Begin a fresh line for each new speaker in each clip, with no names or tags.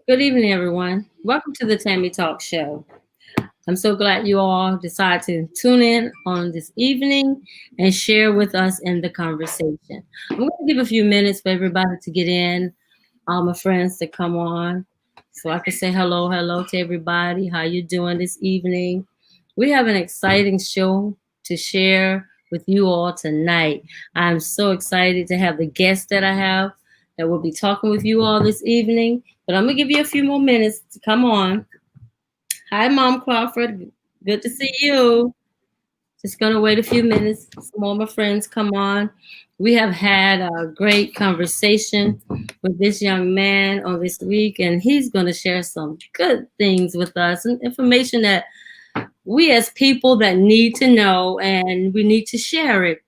Good evening, everyone. Welcome to the Tammy Talk Show. I'm so glad you all decided to tune in on this evening and share with us in the conversation. I'm going to give a few minutes for everybody to get in, all my friends to come on, so I can say hello to everybody. How you doing this evening? We have an exciting show to share with you all tonight. I'm so excited to have the guests that I have that will be talking with you all this evening. But I'm gonna give you a few more minutes to come on. Hi, Mom Crawford. Good to see you. Just gonna wait a few minutes. Some more of my friends come on. We have had a great conversation with this young man on this week, and he's gonna share some good things with us and information that we as people that need to know and we need to share it.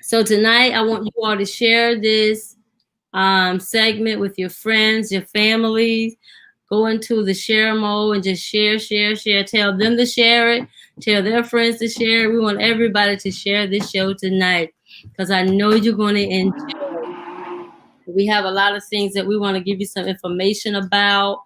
So tonight, I want you all to share this segment with your friends, your families. Go into the share mode and just share. Tell them to share it. Tell their friends to share it. We want everybody to share this show tonight because I know you're going to enjoy it. We have a lot of things that we want to give you some information about.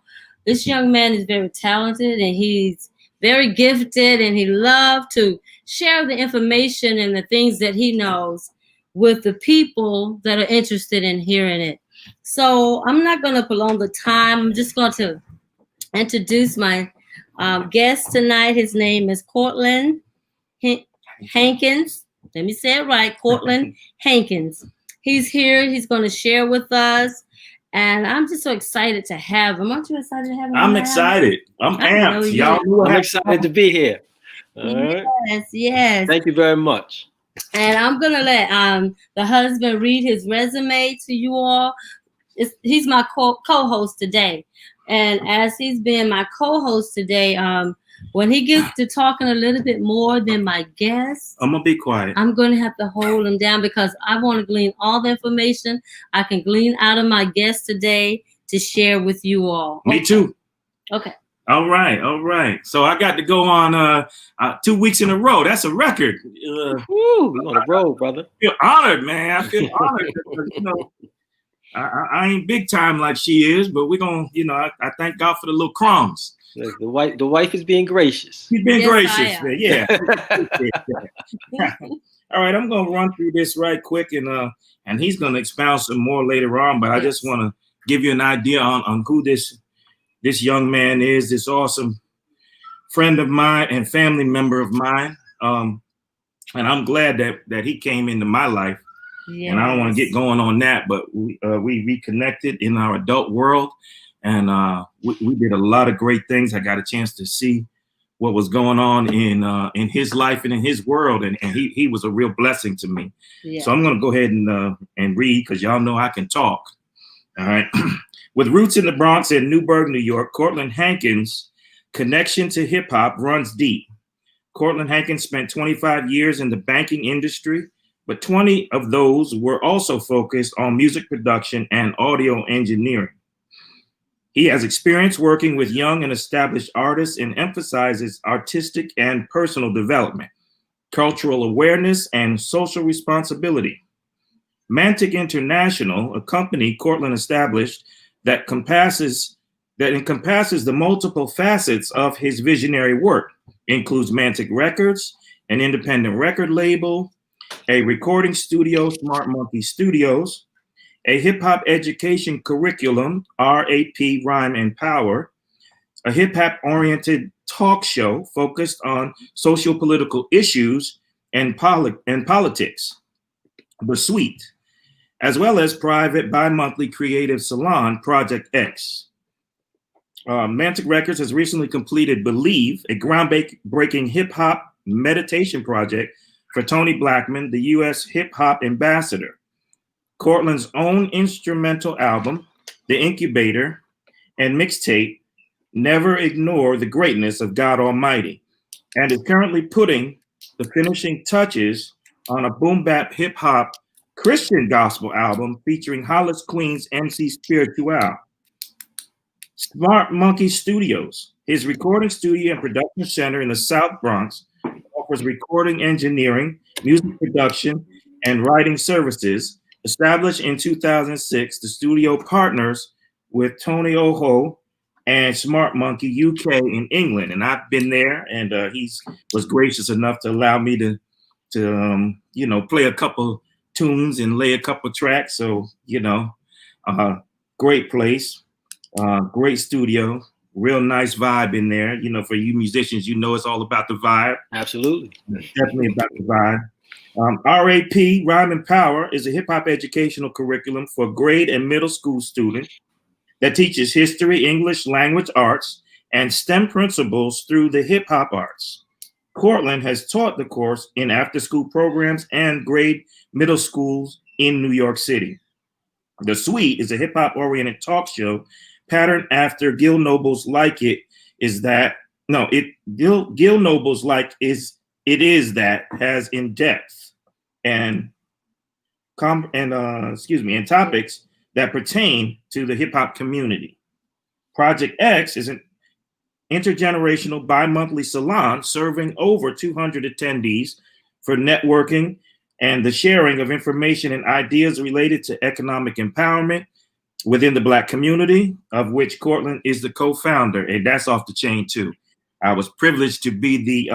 This young man is very talented and he's very gifted and he loves to share the information and the things that he knows with the people that are interested in hearing it. So I'm not going to prolong the time. I'm just going to introduce my guest tonight. His name is Cortland Hankins. Let me say it right, Cortland Hankins. He's here. He's going to share with us. And I'm just so excited to have him. Aren't you excited to have him?
I'm excited. I'm amped. Y'all,
I'm excited to be here. All right.
Yes.
Thank you very much.
And I'm gonna let the husband read his resume to you all. He's my co-host today, and as he's been my co-host today, when he gets to talking a little bit more than my guest,
I'm gonna be quiet.
I'm gonna have to hold him down because I want to glean all the information I can glean out of my guest today to share with you all.
Me too.
Okay.
All right. So I got to go on 2 weeks in a row. That's a record.
Woo, we on the road, brother.
I feel honored, man. I feel honored. Because, I ain't big time like she is, but we're gonna, I thank God for the little crumbs.
The wife is being gracious.
She's been gracious, man. Yeah. All right, I'm gonna run through this right quick, and he's gonna expound some more later on. But I just want to give you an idea on who this young man is. This awesome friend of mine and family member of mine. And I'm glad that he came into my life. Yes. And I don't want to get going on that, but we reconnected in our adult world, and we did a lot of great things. I got a chance to see what was going on in his life and in his world, and he was a real blessing to me. Yeah. So I'm going to go ahead and read because y'all know I can talk. All right. With roots in the Bronx and Newburgh, New York, Cortland Hankins' connection to hip hop runs deep. Cortland Hankins spent 25 years in the banking industry, but 20 of those were also focused on music production and audio engineering. He has experience working with young and established artists and emphasizes artistic and personal development, cultural awareness, and social responsibility. Mantic International, a company Cortland established that encompasses the multiple facets of his visionary work, includes Mantic Records, an independent record label, a recording studio, Smart Monkey Studios, a hip-hop education curriculum, RAP, Rhyme and Power, a hip-hop oriented talk show focused on socio-political issues and politics, The Suite, as well as private bi-monthly creative salon, Project X. Mantic Records has recently completed Believe, a groundbreaking hip-hop meditation project for Tony Blackman, the U.S. hip-hop ambassador. Cortland's own instrumental album, The Incubator, and mixtape, Never Ignore the Greatness of God Almighty, and is currently putting the finishing touches on a boom bap hip-hop Christian gospel album featuring Hollis Queen's MC Spiritual. Smart Monkey Studios, his recording studio and production center in the South Bronx, offers recording engineering, music production, and writing services. Established in 2006, the studio partners with Tony Oho and Smart Monkey UK in England, and I've been there, and he was gracious enough to allow me to play a couple tunes and lay a couple tracks. So great place, great studio, real nice vibe in there. For you musicians, it's all about the vibe.
Absolutely,
definitely about the vibe. RAP, Rhyme and Power, is a hip hop educational curriculum for grade and middle school students that teaches history, English, language arts, and STEM principles through the hip hop arts. Cortland has taught the course in after school programs and grade middle schools in New York City. The Suite is a hip hop oriented talk show patterned after Gil Noble's Like It Is That. No, Gil Noble's Like It Is That has in depth and topics that pertain to the hip hop community. Project X is an intergenerational bi-monthly salon serving over 200 attendees for networking and the sharing of information and ideas related to economic empowerment within the Black community, of which Cortland is the co-founder, and that's off the chain too. I was privileged to be the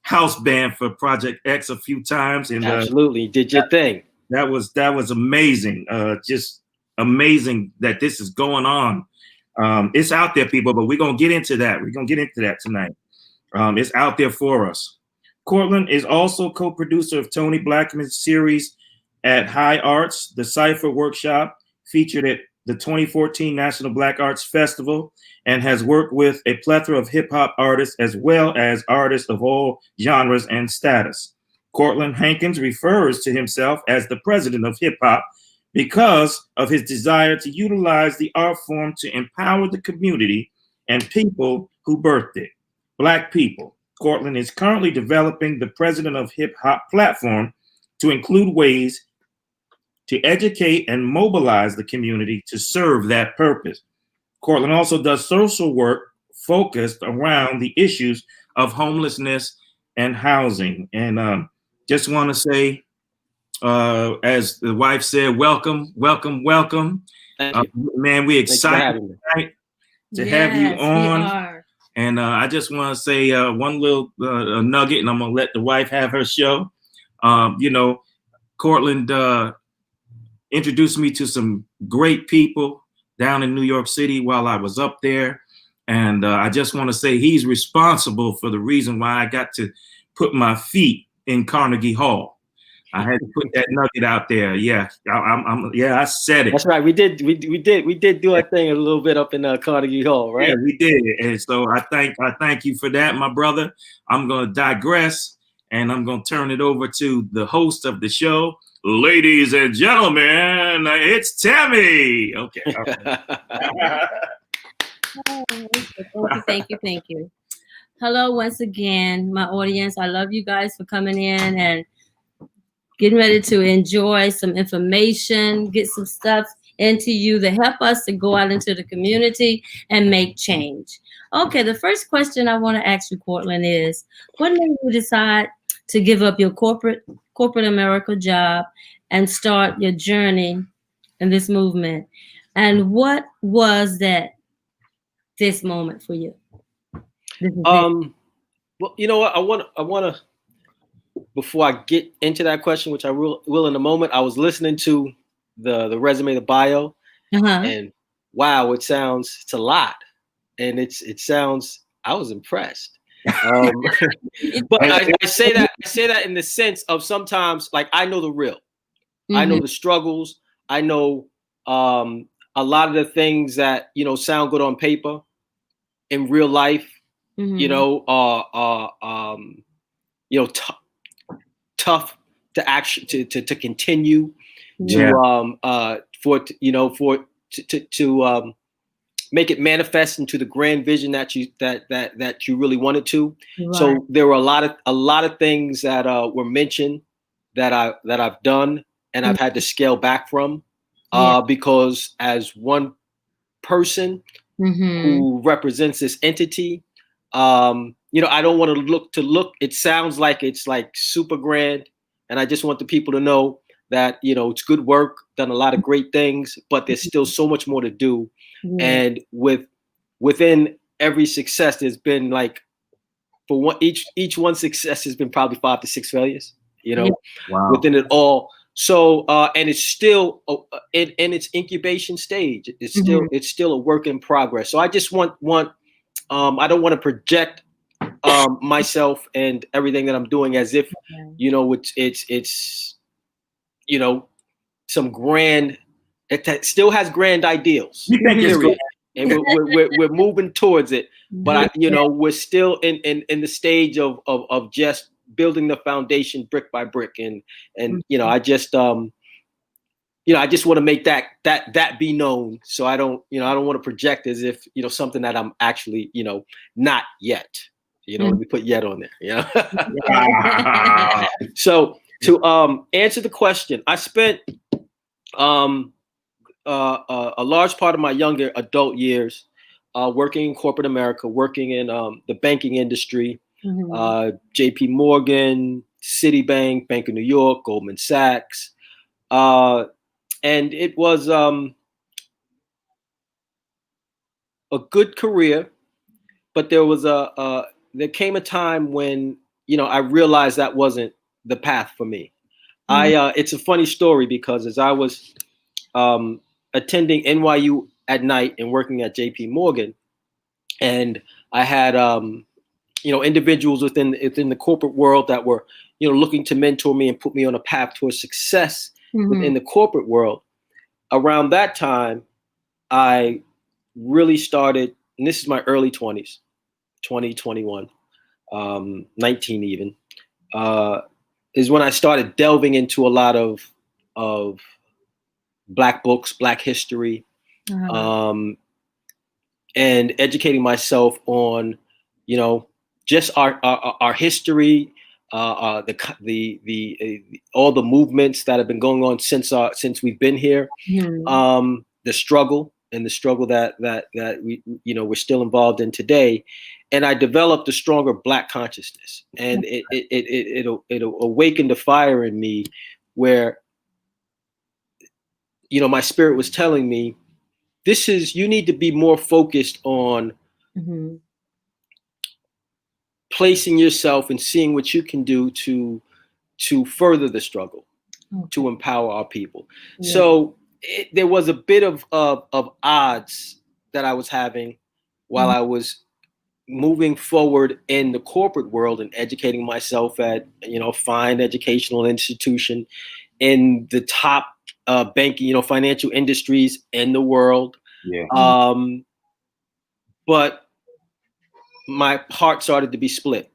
house band for Project X a few times, and
absolutely did your thing.
That was amazing. Just amazing that this is going on. It's out there, people, but we're gonna get into that. We're gonna get into that tonight. It's out there for us. Cortland is also co-producer of Tony Blackman's series at High Arts, the Cypher Workshop, featured at the 2014 National Black Arts Festival, and has worked with a plethora of hip hop artists as well as artists of all genres and status. Cortland Hankins refers to himself as the president of hip hop because of his desire to utilize the art form to empower the community and people who birthed it, Black people. Cortland is currently developing the President of Hip Hop platform to include ways to educate and mobilize the community to serve that purpose. Cortland also does social work focused around the issues of homelessness and housing. And just want to say, as the wife said, welcome, welcome, welcome. Man, we're excited tonight to have you on. And I just want to say one little nugget, and I'm going to let the wife have her show. Cortland introduced me to some great people down in New York City while I was up there. And I just want to say he's responsible for the reason why I got to put my feet in Carnegie Hall. I had to put that nugget out there. Yeah, I said it.
That's right. We did do a thing a little bit up in Carnegie Hall, right?
Yeah, we did. And so I thank you for that, my brother. I'm going to digress, and I'm going to turn it over to the host of the show. Ladies and gentlemen, it's Tammy. Okay.
Thank you. Hello once again, my audience. I love you guys for coming in and getting ready to enjoy some information, get some stuff into you that help us to go out into the community and make change. Okay, the first question I want to ask you, Cortland, is when did you decide to give up your corporate America job and start your journey in this movement? And what was this moment for you?
Well, you know what? I want to, before I get into that question, which I will in a moment, I was listening to the resume, the bio, and wow, it's a lot, and it sounds. I was impressed. But I say that in the sense of sometimes, like, I know the real, I know the struggles, I know a lot of the things that sound good on paper, in real life, tough to action to continue to make it manifest into the grand vision that you really wanted to. Right. So there were a lot of things that were mentioned that I've done and I've had to scale back from because as one person who represents this entity, I don't want to look. It sounds like it's like super grand, and I just want the people to know that, you know, it's good work, done a lot of great things, but there's still so much more to do. And within every success, there's been like, for one, each one success has been probably 5 to 6 failures, you know, within it all. So, and it's still in its incubation stage. It's still a work in progress. So I just want I don't want to project myself and everything that I'm doing as if, you know, it's you know, some grand, it still has grand ideals.
You think it's good?
And we're moving towards it, but you know, we're still in the stage of just building the foundation brick by brick, and you know, I just you know, I just want to make that be known, so I don't want to project as if, you know, something that I'm actually, you know, not yet, you know. Let me put yet on there, you know. So to answer the question, I spent a large part of my younger adult years working in corporate America, working in the banking industry, JP Morgan, Citibank, Bank of New York, Goldman Sachs. And it was a good career, but there was there came a time when, you know, I realized that wasn't the path for me. It's a funny story, because as I was attending NYU at night and working at JP Morgan, and I had you know, individuals within the corporate world that were, you know, looking to mentor me and put me on a path towards success within the corporate world. Around that time, I really started, and this is my early 20s, 20, 21, 19 even, is when I started delving into a lot of Black books, Black history, and educating myself on, you know, just our history, all the movements that have been going on since we've been here, the struggle that we, you know, we're still involved in today. And I developed a stronger Black consciousness, and it awakened a fire in me where, you know, my spirit was telling me, you need to be more focused on placing yourself and seeing what you can do to further the struggle, to empower our people. So there was a bit of odds that I was having while I was moving forward in the corporate world and educating myself at, you know, fine educational institution in the top banking, you know, financial industries in the world. But my heart started to be split.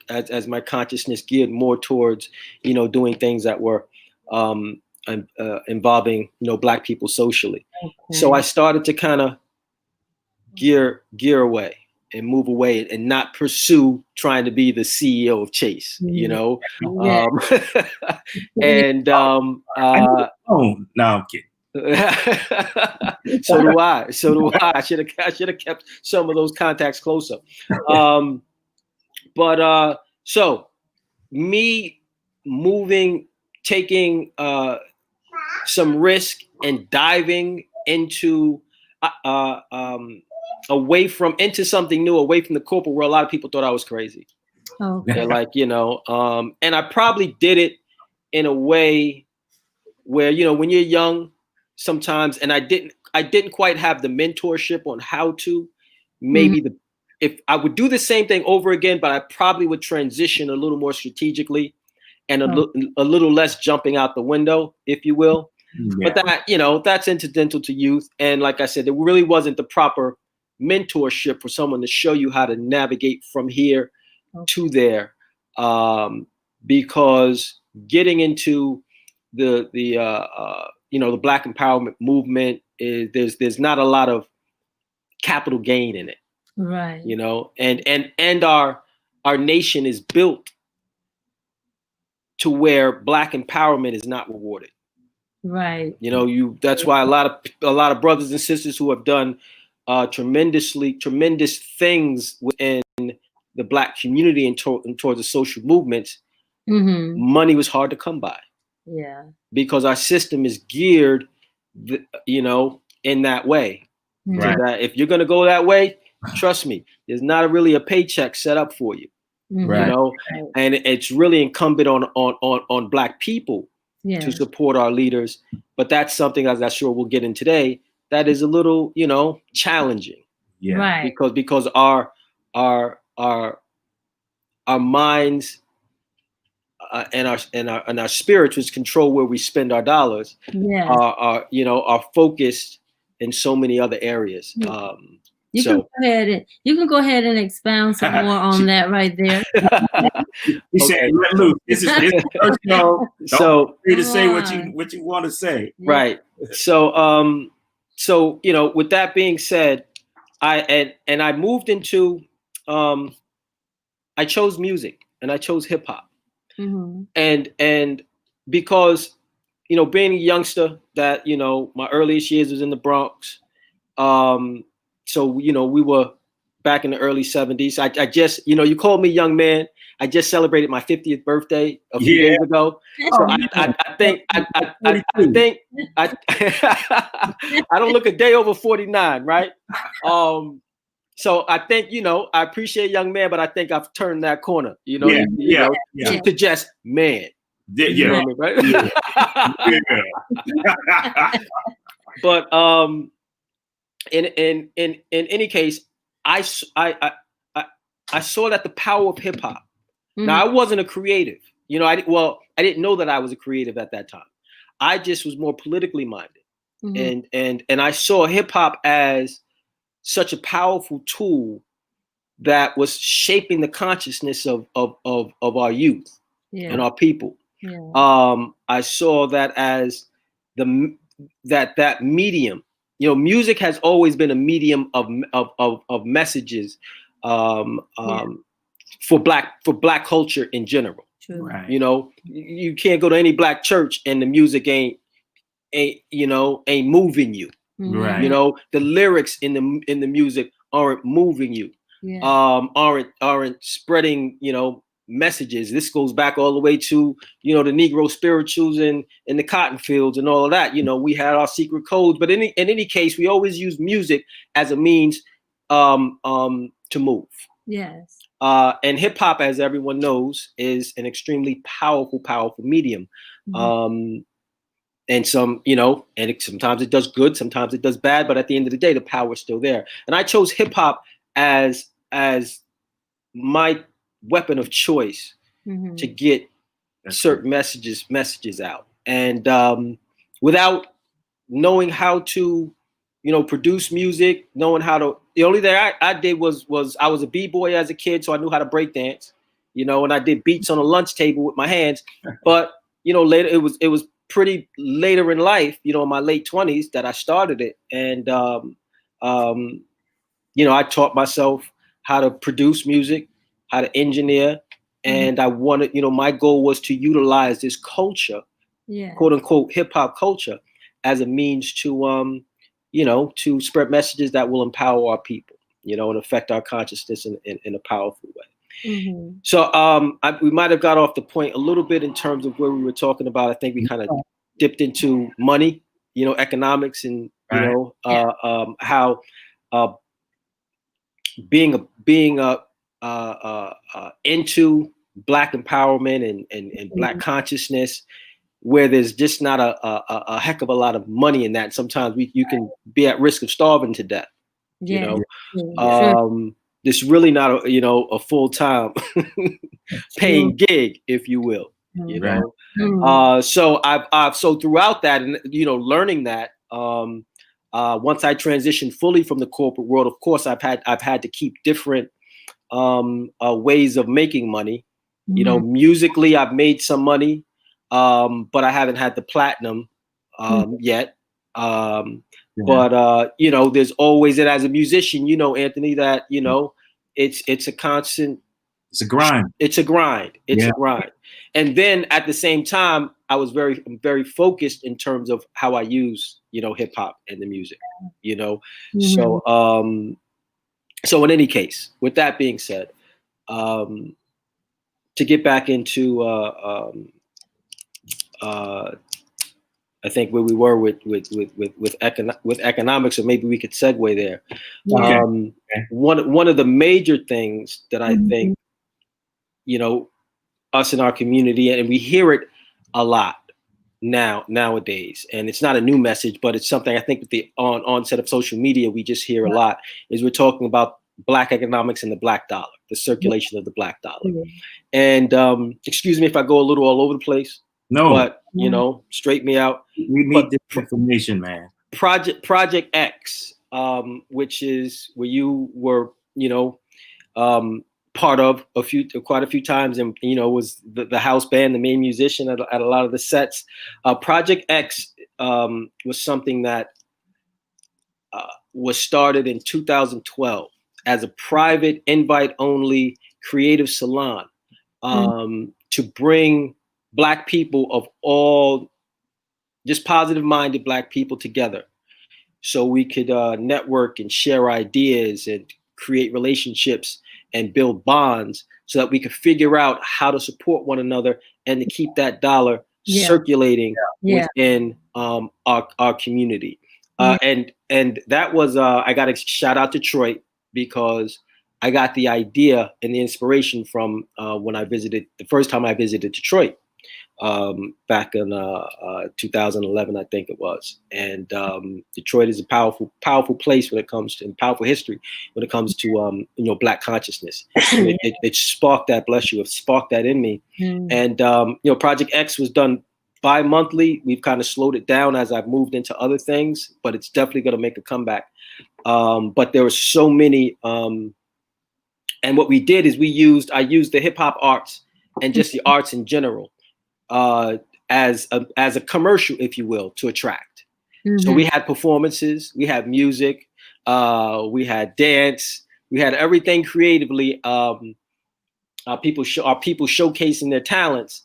As my consciousness geared more towards, you know, doing things that were involving, you know, Black people socially. So I started to kind of gear away and move away and not pursue trying to be the CEO of Chase, you know. And
oh, no, I'm kidding.
So do I. I should have kept some of those contacts closer. But so me moving, taking some risk and diving into into something new, away from the corporate world. A lot of people thought I was crazy. They're like, you know, and I probably did it in a way where, you know, when you're young, sometimes, and I didn't quite have the mentorship on how to, maybe if I would do the same thing over again, but I probably would transition a little more strategically and a little less jumping out the window, if you will. But that, you know, that's incidental to youth. And like I said, there really wasn't the proper mentorship for someone to show you how to navigate from here to there, because getting into the you know, the Black empowerment movement is there's not a lot of capital gain in it,
right?
You know, and our nation is built to where Black empowerment is not rewarded,
right?
You know, that's why a lot of brothers and sisters who have done tremendous things within the Black community and towards the social movements, money was hard to come by.
Yeah.
Because our system is geared, you know, in that way.
Right.
So that if you're going to go that way, trust me, there's not really a paycheck set up for you.
Right.
You know, and it's really incumbent on Black people to support our leaders. But that's something, as I'm sure we'll get in today, that is a little, you know, challenging.
Yeah.
Right.
Because our minds and our spirits, which control where we spend our dollars, are you know, are focused in so many other areas.
You can go ahead and expound some more on that right there.
He said, "Let loose. This is personal. So free to say what you want to say."
Right. So so you know, with that being said, I moved into I chose music and I chose hip hop. And because, you know, being a youngster, that, you know, my earliest years was in the Bronx. So, you know, we were back in the early 70s. I just, you know, you called me young man. I just celebrated my 50th birthday a few days ago. So I think I don't look a day over 49, right? So I think, you know, I appreciate young man, but I think I've turned that corner, you know, to just man. You know what I mean, right? But in any case, I saw that the power of hip hop. Now, I wasn't a creative, you know. I didn't know that I was a creative at that time. I just was more politically minded, and I saw hip hop as such a powerful tool that was shaping the consciousness of our youth and our people. I saw that as that medium. You know, music has always been a medium of messages for black culture in general.
Right.
You know, you can't go to any black church and the music ain't moving you.
Right.
You know, the lyrics in the music aren't moving you. Aren't spreading, you know, messages. This goes back all the way to, you know, the Negro spirituals in the cotton fields and all of that. You know, we had our secret codes, but in any case, we always use music as a means to move.
Yes.
And hip hop, as everyone knows, is an extremely powerful medium. And some, you know, and sometimes it does good, sometimes it does bad, but at the end of the day, the power is still there. And I chose hip hop as my weapon of choice to get certain messages out. And without knowing how to, you know, produce music, knowing how to, the only thing I did was I was a b-boy as a kid, so I knew how to break dance, you know, and I did beats on a lunch table with my hands. But, you know, later it was pretty later in life, you know, in my late 20s, that I started it. And you know, I taught myself how to produce music, how to engineer, and I wanted, you know, my goal was to utilize this culture, quote unquote hip hop culture, as a means to you know, to spread messages that will empower our people, you know, and affect our consciousness in a powerful way. So we might have got off the point a little bit in terms of where we were talking about. I think we kind of dipped into money, you know, economics, and you know how being into Black empowerment and Black consciousness, where there's just not a heck of a lot of money in that. Sometimes you can be at risk of starving to death. You know, it's really not a full-time paying gig, if you will. You know, so I've so throughout that, and you know, learning that. Once I transitioned fully from the corporate world, of course, I've had to keep different ways of making money. You know, musically, I've made some money, but I haven't had the platinum yet. But you know, there's always it as a musician. You know, Anthony, that you know, it's a constant.
It's a grind.
It's a grind. It's a grind. And then at the same time, I was very focused in terms of how I use, you know, hip hop and the music, you know. So so in any case, with that being said, to get back into I think where we were with economics, or maybe we could segue there.
Okay.
One of the major things that I think, us in our community, and we hear it a lot nowadays, and it's not a new message, but it's something I think with the onset of social media, we just hear a lot, is we're talking about Black economics and the Black dollar, the circulation of the Black dollar. And excuse me if I go a little all over the place.
No,
but straighten me out.
We need this information, man.
Project X, which is where you were, part of quite a few times, and was the house band, the main musician at a lot of the sets. Project X was something that was started in 2012 as a private, invite-only creative salon to bring Black people of all, just positive-minded Black people together, so we could network and share ideas and create relationships and build bonds, so that we could figure out how to support one another and to keep that dollar circulating within our community. And that was I got to shout out Detroit, because I got the idea and the inspiration from when the first time I visited Detroit. Back in 2011, I think it was. And Detroit is a powerful place when it comes to, powerful history when it comes to Black consciousness. It sparked that, bless you, it sparked that in me. And Project X was done bi-monthly. We've kind of slowed it down as I've moved into other things, but it's definitely going to make a comeback. But there were so many, and what we did is I used the hip hop arts and just the arts in general as a commercial, if you will, to attract. So we had performances, we had music, we had dance, we had everything creatively. People showcasing their talents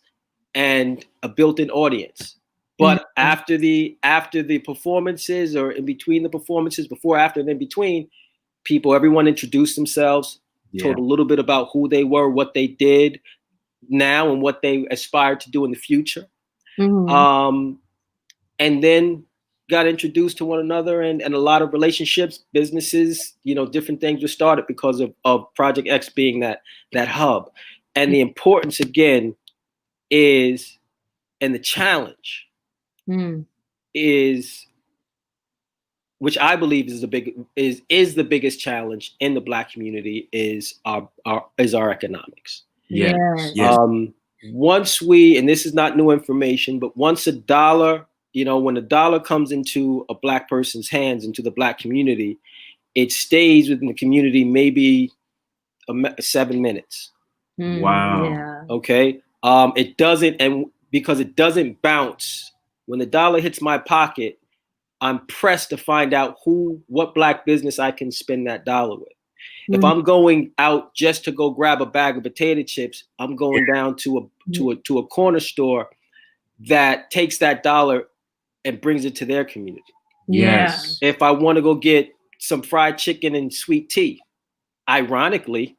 and a built-in audience. But after the performances, or in between the performances, before, after, and in between, everyone introduced themselves, told a little bit about who they were, what they did now, and what they aspire to do in the future. And then got introduced to one another, and a lot of relationships, businesses, different things were started because of Project X being that hub. And the importance, again, is, and the challenge is, which I believe is the biggest challenge in the Black community, is our economics.
Yes.
Once we, and this is not new information, but once a dollar, when a dollar comes into a Black person's hands, into the Black community, it stays within the community maybe 7 minutes.
Wow.
Yeah.
Okay. It doesn't, and because it doesn't bounce, when the dollar hits my pocket, I'm pressed to find out what Black business I can spend that dollar with. If I'm going out just to go grab a bag of potato chips, I'm going down to a corner store that takes that dollar and brings it to their community.
Yes.
If I want to go get some fried chicken and sweet tea, ironically,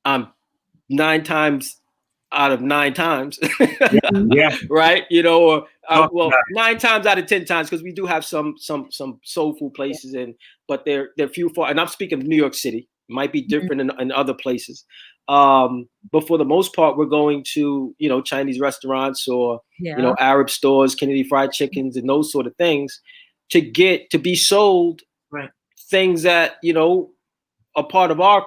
I'm 9 times out of 9 times, right? Or 9 times out of 10 times, because we do have some soul food places, but they're few far. And I'm speaking of New York City. It might be different in other places, but for the most part, we're going to Chinese restaurants, or Arab stores, Kennedy Fried Chickens, and those sort of things, to be sold things that are part of our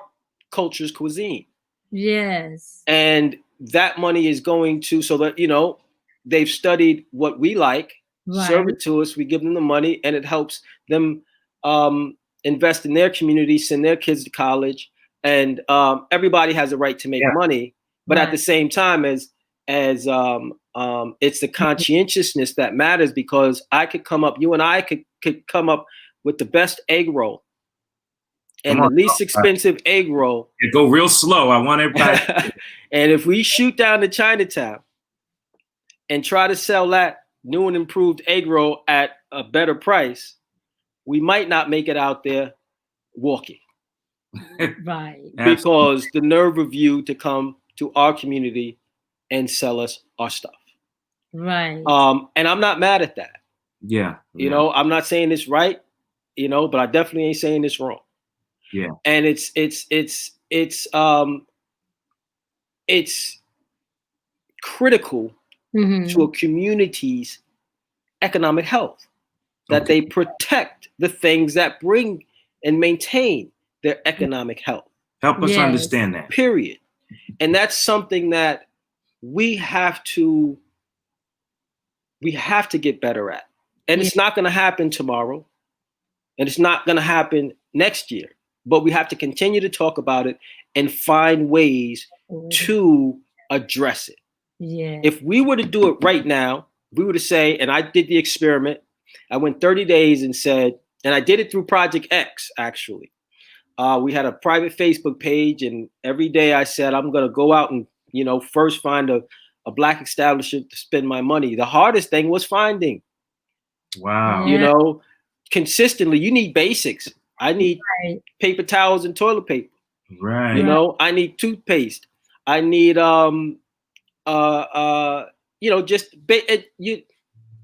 culture's cuisine.
Yes.
And that money is going to, so that they've studied what we like, serve it to us, we give them the money, and it helps them invest in their community, send their kids to college, and everybody has a right to make money, but at the same time, as it's the conscientiousness that matters, because you and I could come up with the best egg roll and the least expensive egg roll.
You go real slow. I want everybody.
And if we shoot down to Chinatown and try to sell that new and improved egg roll at a better price, we might not make it out there walking.
Right.
Because the nerve of you to come to our community and sell us our stuff.
Right.
And I'm not mad at that.
Yeah.
You know, I'm not saying it's right, you know, but I definitely ain't saying it's wrong.
Yeah.
And it's critical to a community's economic health that they protect the things that bring and maintain their economic health.
Help us understand that.
Period. And that's something that we have to get better at. And it's not going to happen tomorrow, and it's not going to happen next year, but we have to continue to talk about it and find ways to address it.
Yeah.
If we were to do it right now, we were to say, and I did the experiment, I went 30 days and said, and I did it through Project X, actually. We had a private Facebook page, and every day I said, I'm going to go out and, you know, first find a Black establishment to spend my money. The hardest thing was finding.
Wow.
You know, consistently, you need basics. I need paper towels and toilet paper.
Right.
You know, I need toothpaste. I need, you know, just,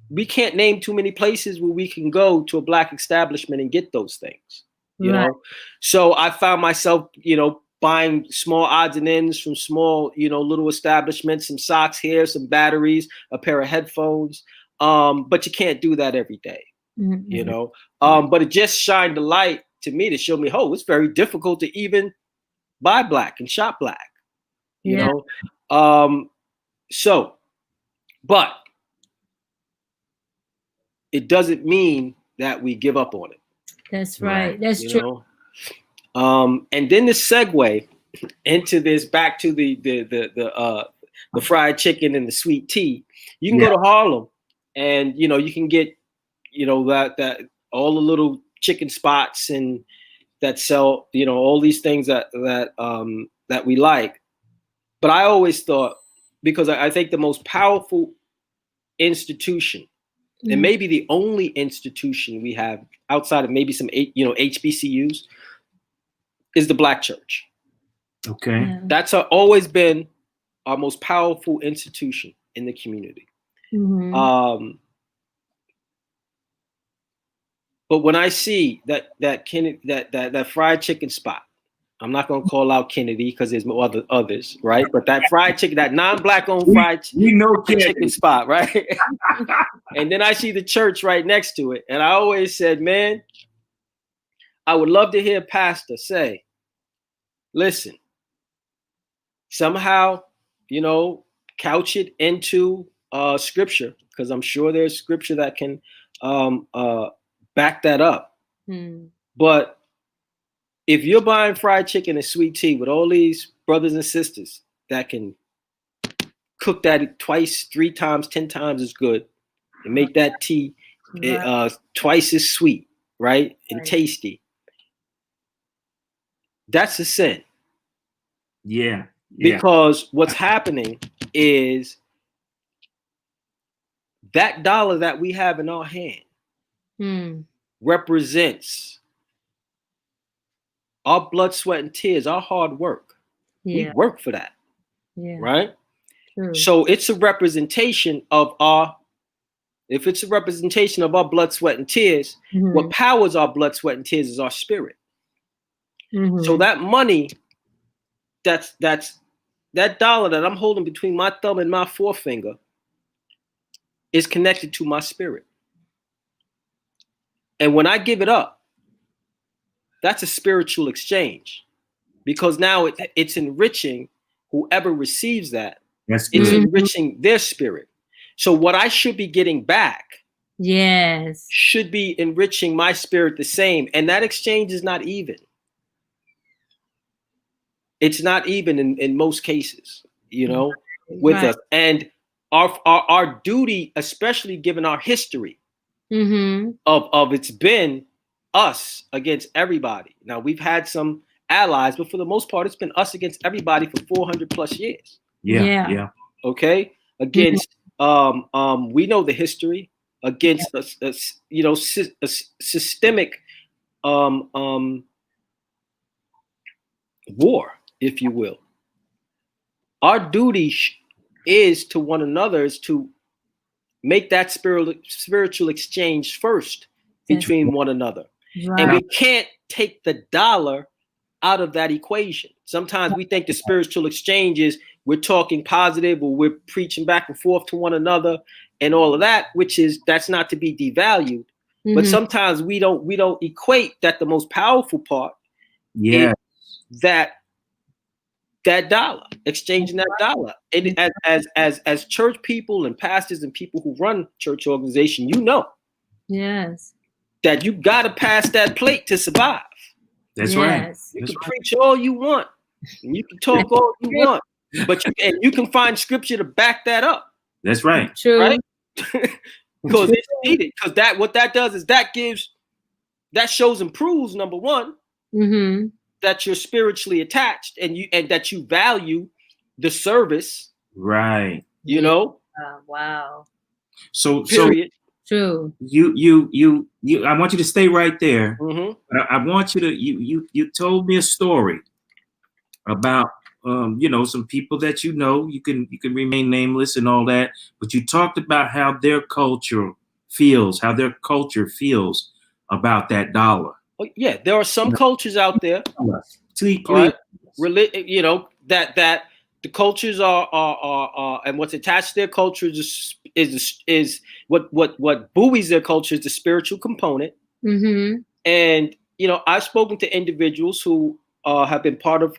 we can't name too many places where we can go to a Black establishment and get those things. You know, so I found myself, you know, buying small odds and ends from small, you know, little establishments, some socks here, some batteries, a pair of headphones. But you can't do that every day, you know. But it just shined the light to me to show me, oh, it's very difficult to even buy Black and shop Black, you know. So, but it doesn't mean that we give up on it.
That's right. That's true.
Know? And then the segue into this, back to the fried chicken and the sweet tea. You can go to Harlem, and you know you can get, you know, that all the little chicken spots and that sell, you know, all these things that we like. But I always thought, because I think the most powerful institution, and maybe the only institution we have outside of maybe some, you know, HBCUs, is the Black church.
Okay.
Yeah.
That's always been our most powerful institution in the community. But when I see that fried chicken spot, I'm not going to call out Kennedy because there's others, right? But that fried chicken, that non-Black owned fried chicken spot, right? And then I see the church right next to it. And I always said, man, I would love to hear a pastor say, listen, somehow, you know, couch it into scripture, because I'm sure there's scripture that can back that up. But if you're buying fried chicken and sweet tea with all these brothers and sisters that can cook that twice, 3 times, 10 times as good, and make that tea twice as sweet, right? And tasty, that's a sin.
Yeah.
Because what's happening is that dollar that we have in our hand represents our blood, sweat, and tears, our hard work. We work for that. Right? True. So it's a representation of if it's a representation of our blood, sweat, and tears, what powers our blood, sweat, and tears is our spirit. So that money, that dollar that I'm holding between my thumb and my forefinger is connected to my spirit. And when I give it up, that's a spiritual exchange, because now it's enriching whoever receives that. It's enriching their spirit. So what I should be getting back should be enriching my spirit the same. And that exchange is not even. It's not even in most cases, you know, with us. And our duty, especially given our history of it's been us against everybody. Now we've had some allies, but for the most part, it's been us against everybody for 400 plus years.
Yeah.
Okay. Against, we know the history against a systemic war, if you will. Our duty is to one another is to make that spiritual exchange first between one another.
Right.
And we can't take the dollar out of that equation. Sometimes we think the spiritual exchange is we're talking positive or we're preaching back and forth to one another and all of that, that's not to be devalued.
Mm-hmm.
But sometimes we don't equate that the most powerful part is that dollar, exchanging that dollar. And as church people and pastors and people who run church organization,
yes,
that you got to pass that plate to survive.
That's right.
You can preach all you want, and you can talk all you want, but you can find scripture to back that up.
That's right.
True.
Right? Because it's needed. Because what that does is that shows and proves, number one,
mm-hmm.
that you're spiritually attached and that you value the service.
Right.
Wow.
So
true.
You I want you to stay right there.
Mm-hmm.
I want you to you told me a story about some people that you can remain nameless and all that, but you talked about how their culture feels about that dollar.
Oh, yeah, there are some cultures out there,
Please.
Right? That the cultures are and what's attached to their cultures is what buoys their culture is the spiritual component.
Mm-hmm.
And I've spoken to individuals who have been part of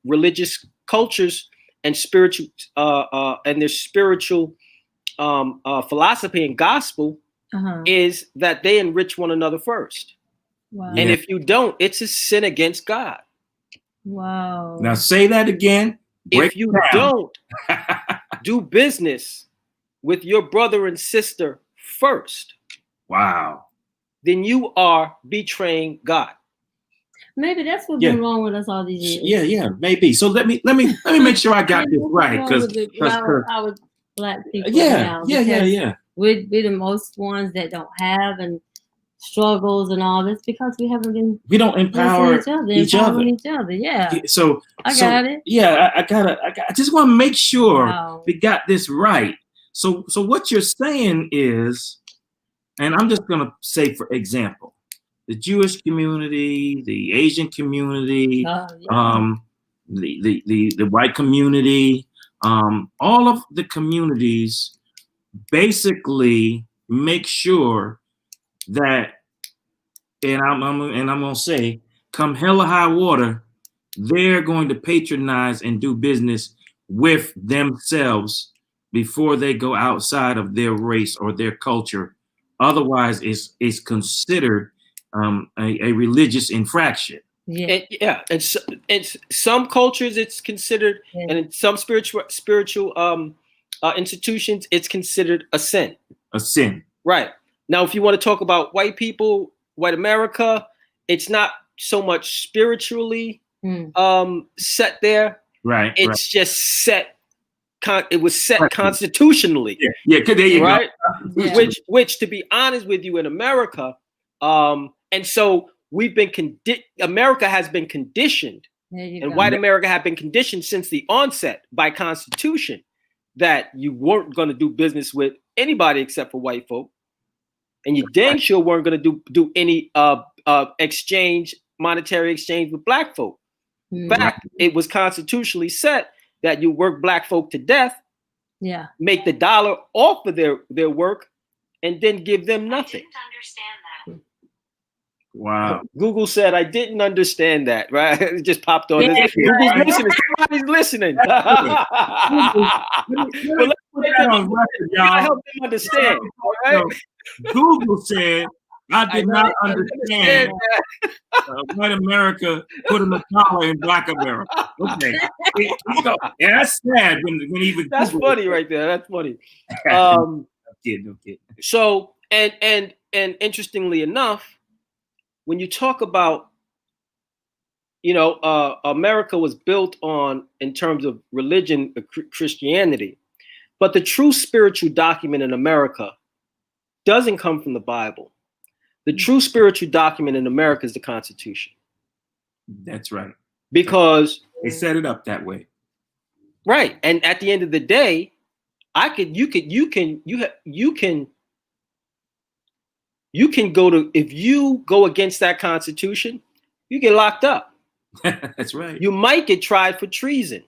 religious cultures and spiritual and their spiritual philosophy and gospel is that they enrich one another first.
Wow.
And if you don't, it's a sin against God.
Wow.
Now say that again.
If you don't do business with your brother and sister first,
wow,
then you are betraying God.
Maybe that's what's been wrong with us all these years.
Yeah, maybe. So let me make sure I got this right, because
our Black people.
Yeah.
We're the most ones that don't have and struggles and all this because we don't empower each other. Yeah.
So
I got it.
Yeah, I just want to make sure we got this right. So what you're saying is, and I'm just gonna say, for example, the Jewish community, the Asian community, the white community, all of the communities basically make sure that, and I'm gonna say, come hell or high water, they're going to patronize and do business with themselves before they go outside of their race or their culture. Otherwise, it's considered a religious infraction.
And some cultures it's considered, and in some spiritual institutions it's considered a sin.
A sin.
Right. Now, if you want to talk about white people, white America, it's not so much spiritually set there.
Right.
It's just set. It was set constitutionally.
Yeah. There you
right?
go.
Yeah. Which, to be honest with you, in America, and so we've been America has been conditioned, and white America have been conditioned since the onset by Constitution that you weren't going to do business with anybody except for white folk, and you dang sure weren't going to do any monetary exchange with black folk. In fact, it was constitutionally set that you work black folk to death, make the dollar off of their work, and then give them nothing.
I didn't understand that.
Wow.
Google said, I didn't understand that, right? It just popped on. Google's listening. Somebody's listening. Let's help them understand. All right?
Google said, I did not understand white America putting a collar in black America. Okay. Yeah, that's sad when even
that's
Google
funny right there. That's funny.
No kid.
So and interestingly enough, when you talk about, America was built on, in terms of religion, Christianity, but the true spiritual document in America doesn't come from the Bible. The true spiritual document in America is the Constitution.
That's right.
Because
they set it up that way.
Right. And at the end of the day, you can go to, if you go against that Constitution, you get locked up.
That's right.
You might get tried for treason.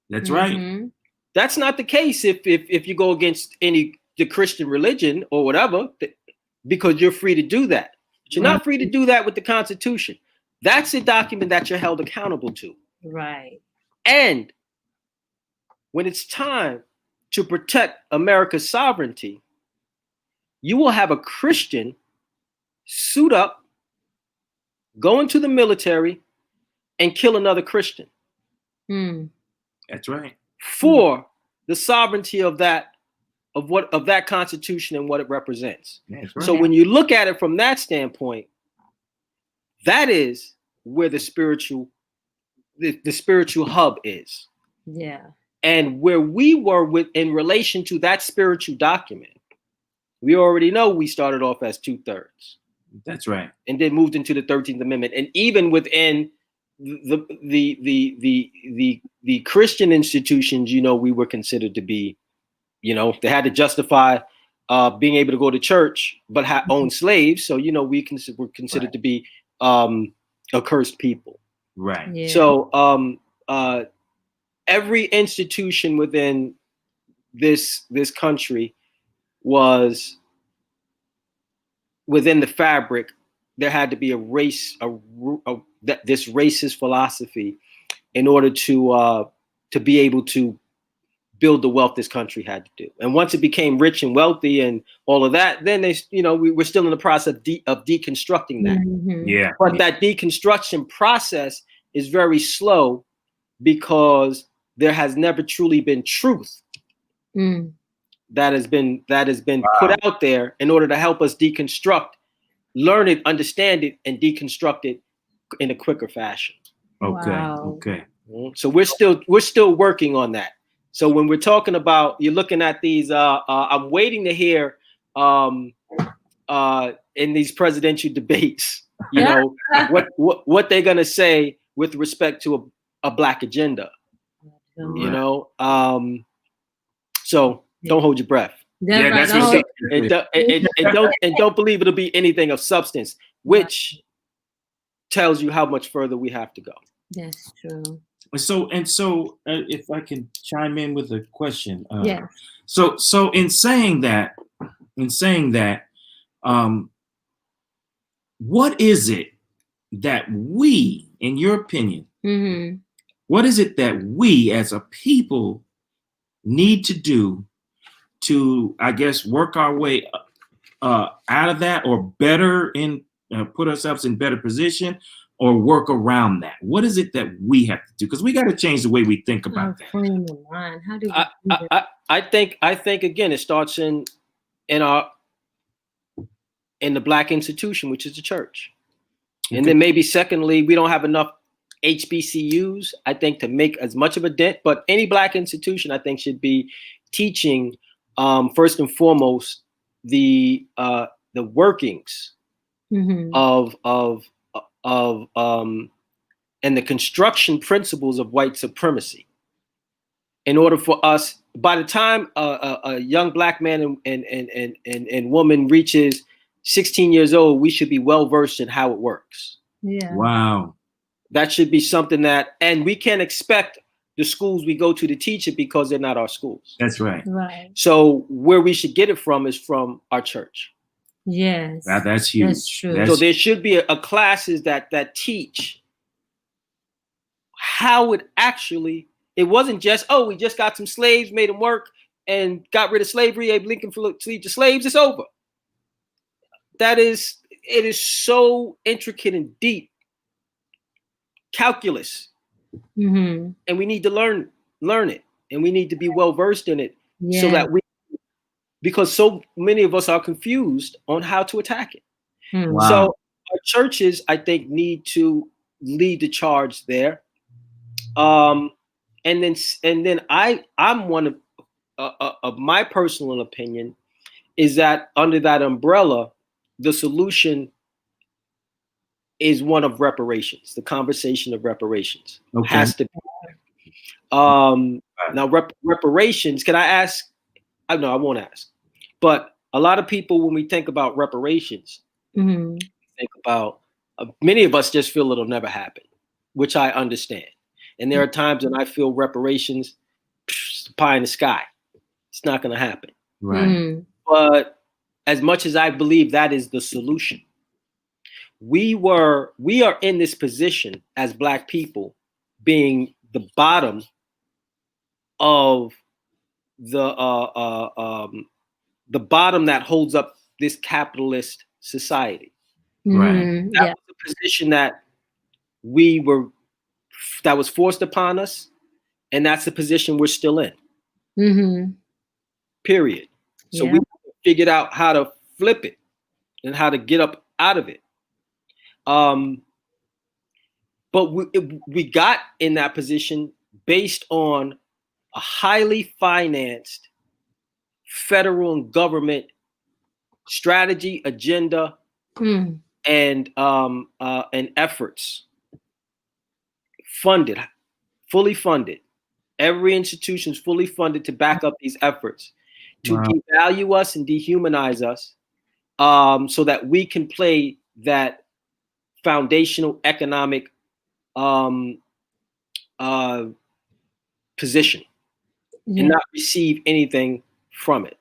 That's right.
That's not the case if you go against the Christian religion or whatever, because you're free to do that. But you're not free to do that with the Constitution. That's a document that you're held accountable to.
Right.
And when it's time to protect America's sovereignty, you will have a Christian suit up, go into the military, and kill another Christian.
That's right.
For the sovereignty of that Constitution and what it represents.
That's right.
So when you look at it from that standpoint, that is where the spiritual hub is.
Yeah.
And where we were in relation to that spiritual document, we already know we started off as 2/3.
That's right.
And then moved into the 13th Amendment. And even within the Christian institutions, we were considered to be, they had to justify being able to go to church, but own slaves. So, we were considered to be accursed people.
Right.
Yeah.
So every institution within this country was within the fabric. There had to be this racist philosophy in order to be able to build the wealth this country had to do. And once it became rich and wealthy and all of that, then we were still in the process of deconstructing that.
Yeah.
But that deconstruction process is very slow because there has never truly been truth that has been put out there in order to help us deconstruct, learn it, understand it, and deconstruct it in a quicker fashion.
Okay.
Wow.
Okay.
So we're still working on that. So when we're talking about, you're looking at these, I'm waiting to hear in these presidential debates, what they're gonna say with respect to a Black agenda. So don't hold your breath.
That's
And don't believe it'll be anything of substance, which tells you how much further we have to go.
That's true.
So if I can chime in with a question.
Yeah.
So in saying that, what is it that we, in your opinion, what is it that we as a people need to do to, I guess, work our way out of that, or better put ourselves in better position, or work around that? What is it that we have to do? Because we got to change the way we think about that.
Frame of mind. How do we do
I think again, it starts in the Black institution, which is the church. Okay. And then maybe secondly, we don't have enough HBCUs, I think, to make as much of a dent. But any Black institution, I think, should be teaching first and foremost the workings of and the construction principles of white supremacy. In order for us, by the time a young Black man and woman reaches 16 years old, we should be well versed in how it works.
Yeah.
Wow.
That should be something and we can't expect the schools we go to teach it because they're not our schools.
That's right.
Right.
So where we should get it from is from our church.
Yes.
That's huge.
That's true.
So there should be a classes that teach how it actually, it wasn't just, we just got some slaves, made them work, and got rid of slavery, Abe Lincoln freed the slaves, it's over. It is so intricate and deep. Calculus. And we need to learn it. And we need to be well versed in it so that because so many of us are confused on how to attack it.
Wow.
So our churches, I think, need to lead the charge there. And then I'm one of my personal opinion is that under that umbrella, the solution is one of reparations. The conversation of reparations has to be. Now, reparations. Can I ask no, I won't ask. But a lot of people, when we think about reparations, think about many of us just feel it'll never happen, which I understand. And there are times when I feel reparations, pie in the sky. It's not going to happen.
Right.
But as much as I believe that is the solution, we are in this position as Black people, being the bottom of the bottom that holds up this capitalist society.
Right.
That was the position that that was forced upon us, and that's the position we're still in. Period. So we figured out how to flip it and how to get up out of it. But we got in that position based on a highly financed federal and government strategy, agenda, and efforts. Funded, fully funded. Every institution is fully funded to back up these efforts to devalue us and dehumanize us, so that we can play that foundational economic position and not receive anything from it.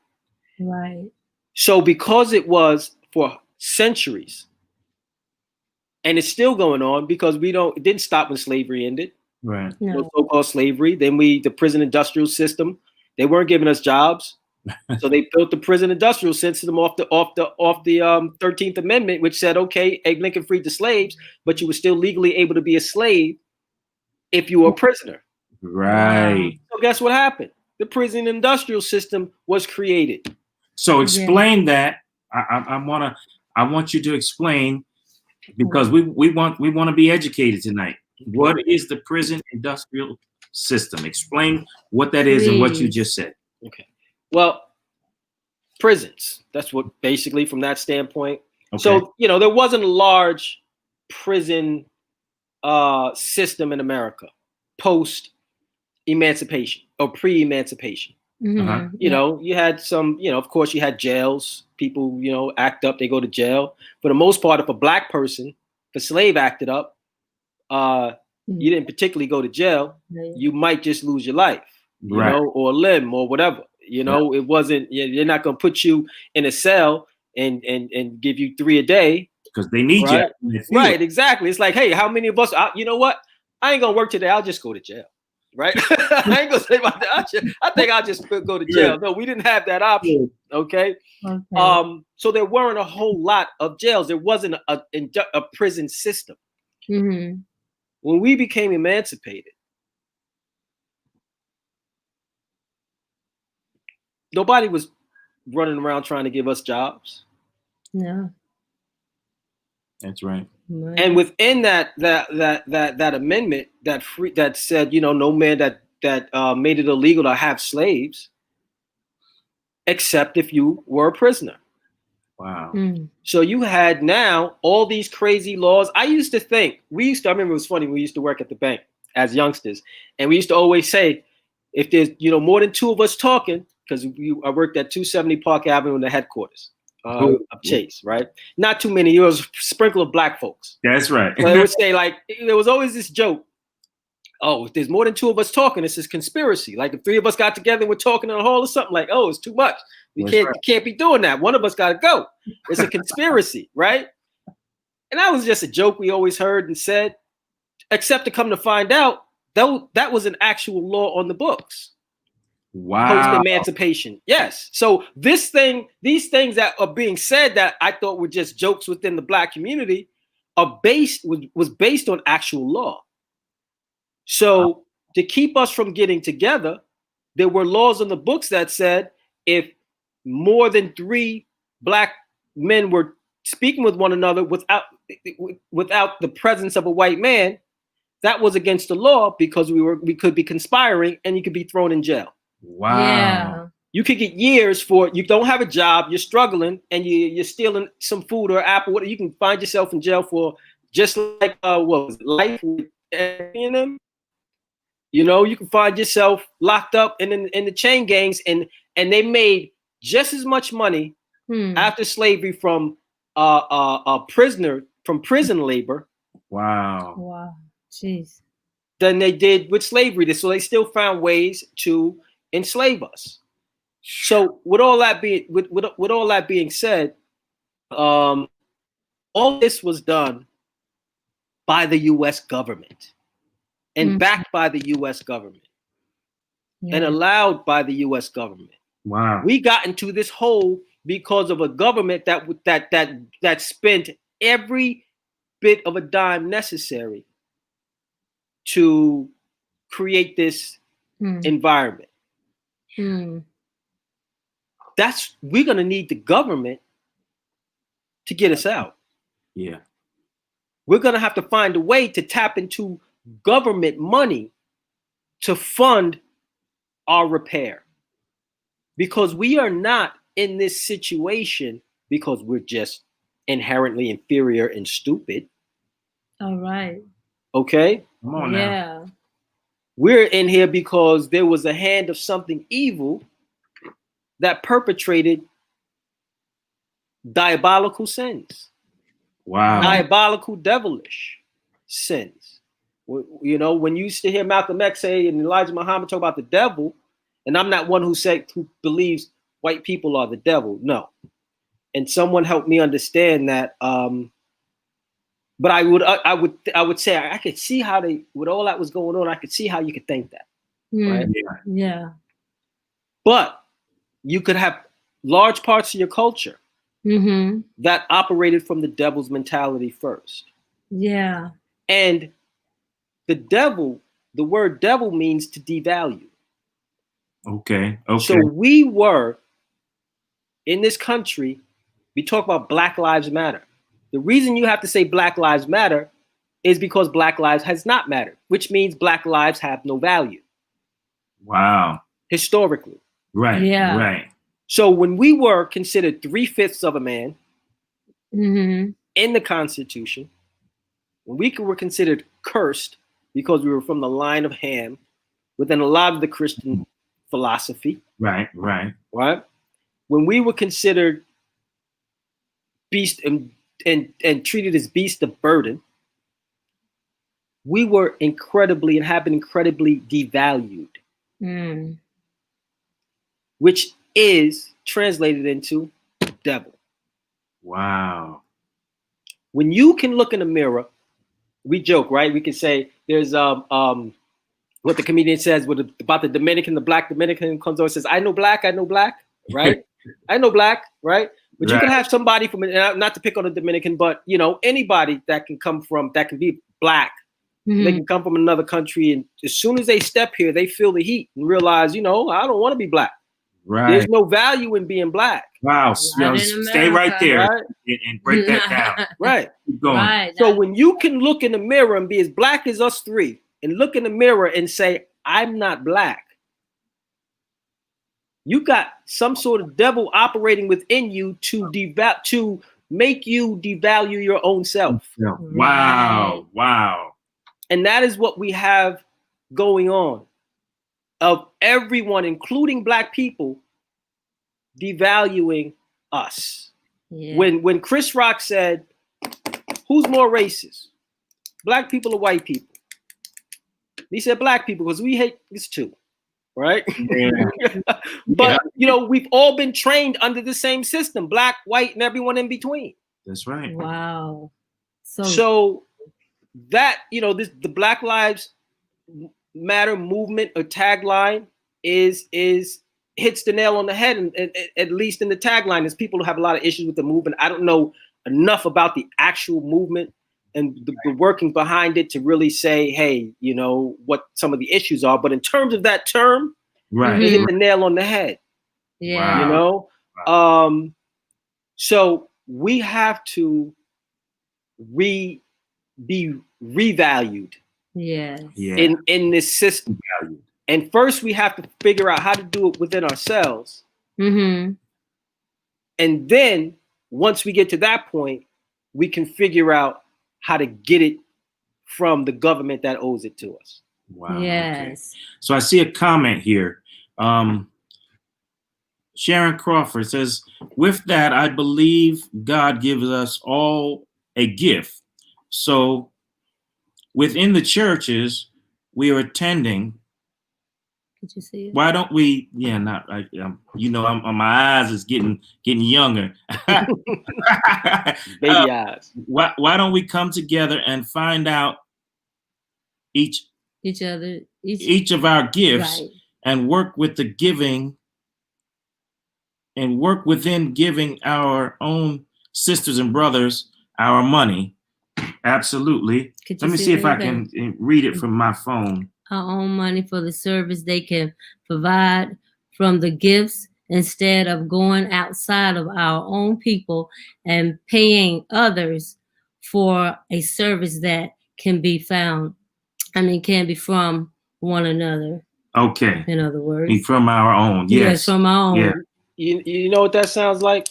Right.
So because it was for centuries, and it's still going on because it didn't stop when slavery ended.
Right.
No so-called slavery. Then the prison industrial system, they weren't giving us jobs. So they built the prison industrial system off the 13th Amendment, which said, okay, Abe Lincoln freed the slaves, but you were still legally able to be a slave if you were a prisoner.
Right.
So guess what happened? The prison industrial system was created.
So explain that. I want you to explain, because we want to be educated tonight. What is the prison industrial system? Explain what that is and what you just said.
Okay. Well, prisons. That's what basically from that standpoint.
Okay.
So, there wasn't a large prison system in America post-emancipation or pre-emancipation. You had some, of course you had jails. People, act up, they go to jail. For the most part, if a Black person, if a slave acted up, you didn't particularly go to jail. You might just lose your life, or a limb or whatever. It wasn't, they're not going to put you in a cell and give you 3 a day.
Because they need you.
Right, exactly. It's like, hey, how many of us, you know what? I ain't going to work today. I'll just go to jail. Right? I ain't going to say about that. I think I'll just go to jail. No, we didn't have that option. Okay. So there weren't a whole lot of jails. There wasn't a prison system. When we became emancipated, nobody was running around trying to give us jobs.
No.
That's right.
And within that amendment that said, no man that made it illegal to have slaves, except if you were a prisoner.
Wow.
So you had now all these crazy laws. I remember it was funny. We used to work at the bank as youngsters, and we used to always say, if there's, more than 2 of us talking, because I worked at 270 Park Avenue in the headquarters of Chase, right? Not too many. It was a sprinkle of Black folks.
That's right.
So they would say, like, there was always this joke. Oh, if there's more than 2 of us talking, it's this conspiracy. Like if 3 of us got together and we're talking in a hall or something, like, oh, it's too much. We can't be doing that. One of us got to go. It's a conspiracy, right? And that was just a joke we always heard and said, except to come to find out, that was an actual law on the books.
Wow.
Post-emancipation. Yes. So these things that are being said that I thought were just jokes within the Black community was based on actual law. So to keep us from getting together, there were laws on the books that said if more than 3 Black men were speaking with one another without the presence of a white man, that was against the law because we could be conspiring and you could be thrown in jail.
Wow.
Yeah.
You could get years for you don't have a job, you're struggling, and you're stealing some food or apple. You can find yourself in jail for just like what was it, life in them. You can find yourself locked up in the chain gangs, and and they made just as much money after slavery from prison labor.
Wow.
Wow. Jeez.
Than they did with slavery. So they still found ways to enslave us. So with all that being said, all this was done by the U.S. government and backed by the U.S. government and allowed by the U.S. government.
Wow.
We got into this hole because of a government that spent every bit of a dime necessary to create this environment. We're gonna need the government to get us out.
Yeah.
We're gonna have to find a way to tap into government money to fund our repair. Because we are not in this situation because we're just inherently inferior and stupid.
All right.
Okay?
Come on now.
Yeah.
We're in here because there was a hand of something evil that perpetrated diabolical sins.
Wow.
Diabolical, devilish sins. You know, when you used to hear Malcolm X say and Elijah Muhammad talk about the devil, and I'm not one who believes white people are the devil. No. And someone helped me understand that. But I would say I could see how with all that was going on, I could see how you could think that. Right?
Yeah.
But you could have large parts of your culture that operated from the devil's mentality first.
Yeah.
And the word devil means to devalue.
Okay.
So we were in this country, we talk about Black Lives Matter. The reason you have to say Black Lives Matter is because Black lives has not mattered, which means Black lives have no value.
Wow.
Historically.
Right.
Yeah.
Right.
So when we were considered 3/5 of a man in the Constitution, when we were considered cursed because we were from the line of Ham within a lot of the Christian philosophy.
Right. Right.
Right. When we were considered beast and treated as beast of burden, we were have been incredibly devalued, which is translated into devil.
Wow.
When you can look in the mirror, we joke, right? We can say there's what the comedian says about the Dominican, the Black Dominican comes over and says, I know black, right? I know black, right? But you can have somebody from, not to pick on a Dominican, but you know, anybody that can be black. They can come from another country, and as soon as they step here, they feel the heat and realize, you know, I don't want to be black.
Right.
There's no value in being black.
Wow. Stay right there, right? And break that down.
Right.
Keep going.
Right.
So when you can look in the mirror and be as black as us three, and look in the mirror and say, I'm not black, you got some sort of devil operating within you to make you devalue your own self.
Wow. Wow.
And that is what we have going on, of everyone, including black people, devaluing us.
Yeah.
When Chris Rock said, who's more racist, black people or white people? He said black people because we hate this too, right?
Yeah.
But you know, we've all been trained under the same system, black, white, and everyone in between.
That's right.
Wow.
So that, you know, the Black Lives Matter movement or tagline is hits the nail on the head, and at least in the tagline, is people who have a lot of issues with the movement. I don't know enough about the actual movement and the working behind it to really say, hey, you know, what some of the issues are. But in terms of that term,
right,
they hit the nail on the head.
Yeah.
You know? Wow. So we have to be revalued.
Yes.
Yeah.
In this system. And first we have to figure out how to do it within ourselves. And then once we get to that point, we can figure out how to get it from the government that owes it to us.
Wow.
Yes.
Okay. So I see a comment here. Sharon Crawford says, with that, I believe God gives us all a gift. So within the churches we are attending,
Did you see it?
why don't we? Yeah, not. My eyes is getting younger.
Baby eyes.
Why don't we come together and find out each of our gifts, right, and work with the giving, and work within giving our own sisters and brothers our money. Absolutely. Let me see if I can read it from my phone.
Our own money for the service they can provide from the gifts, instead of going outside of our own people and paying others for a service that can be from one another.
Okay.
In other words,
be from our own. Yes,
from our own.
Yeah.
You know what that sounds like?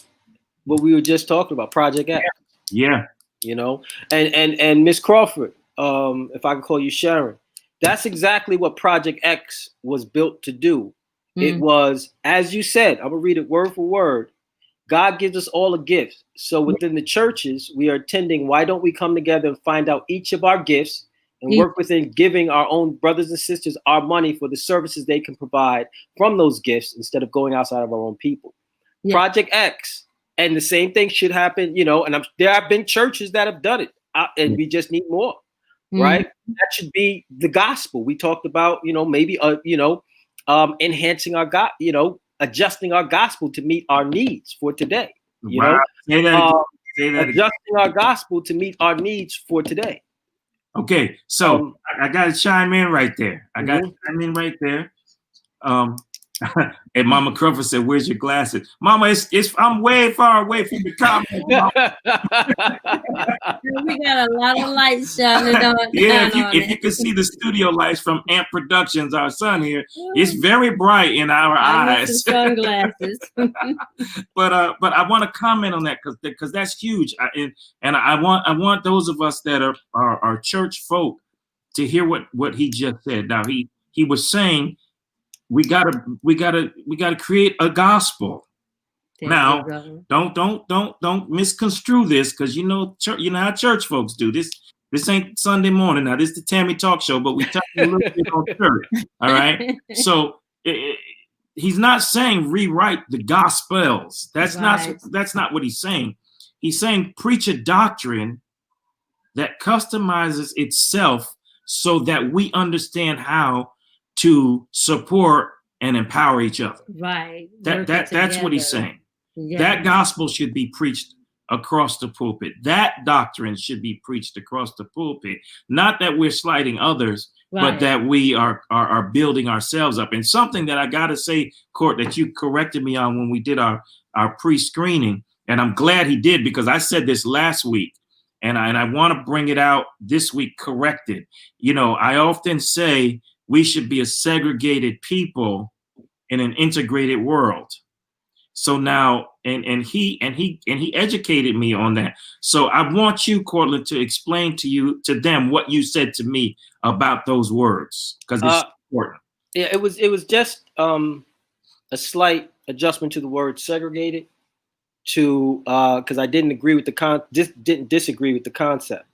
What we were just talking about, Project X.
Yeah.
You know, and Miss Crawford, if I can call you Sharon, that's exactly what Project X was built to do. It was, as you said, I'm gonna read it word for word. God gives us all a gift. So within the churches we are attending, why don't we come together and find out each of our gifts and work within giving our own brothers and sisters our money for the services they can provide from those gifts, instead of going outside of our own people. Yeah. Project X. And the same thing should happen, you know, and there have been churches that have done it, and we just need more, right? That should be the gospel. We talked about, you know, maybe, enhancing our God, you know, adjusting our gospel to meet our needs for today. You know,
say that
adjusting our gospel to meet our needs for today.
Okay, so I got to chime in right there. And Mama Crawford said, "Where's your glasses, Mama? I'm way far away from the comment."
We got a lot of lights shining on.
Yeah, if you can see the studio lights from Amp Productions, our son here, it's very bright in our eyes.
Sunglasses.
But I want to comment on that because that's huge. And I want those of us that are church folk to hear what he just said. Now he was saying, we gotta create a gospel. Now, don't misconstrue this, because you know how church folks do this. This ain't Sunday morning. Now, this is the Tammy Talk Show, but we talk a little bit on church. All right. So he's not saying rewrite the Gospels. That's not what he's saying. He's saying preach a doctrine that customizes itself so that we understand how to support and empower each other.
Right.
That's what he's saying.
Yes.
That gospel should be preached across the pulpit. That doctrine should be preached across the pulpit. Not that we're slighting others, but that we are building ourselves up. And something that I gotta say, Court, that you corrected me on when we did our pre-screening, and I'm glad he did, because I said this last week, and I want to bring it out this week corrected. You know, I often say we should be a segregated people in an integrated world. So now, and he educated me on that. So I want you, Cortland, to explain to them what you said to me about those words, because it's important.
Yeah, it was just a slight adjustment to the word segregated, because I didn't agree with didn't disagree with the concept.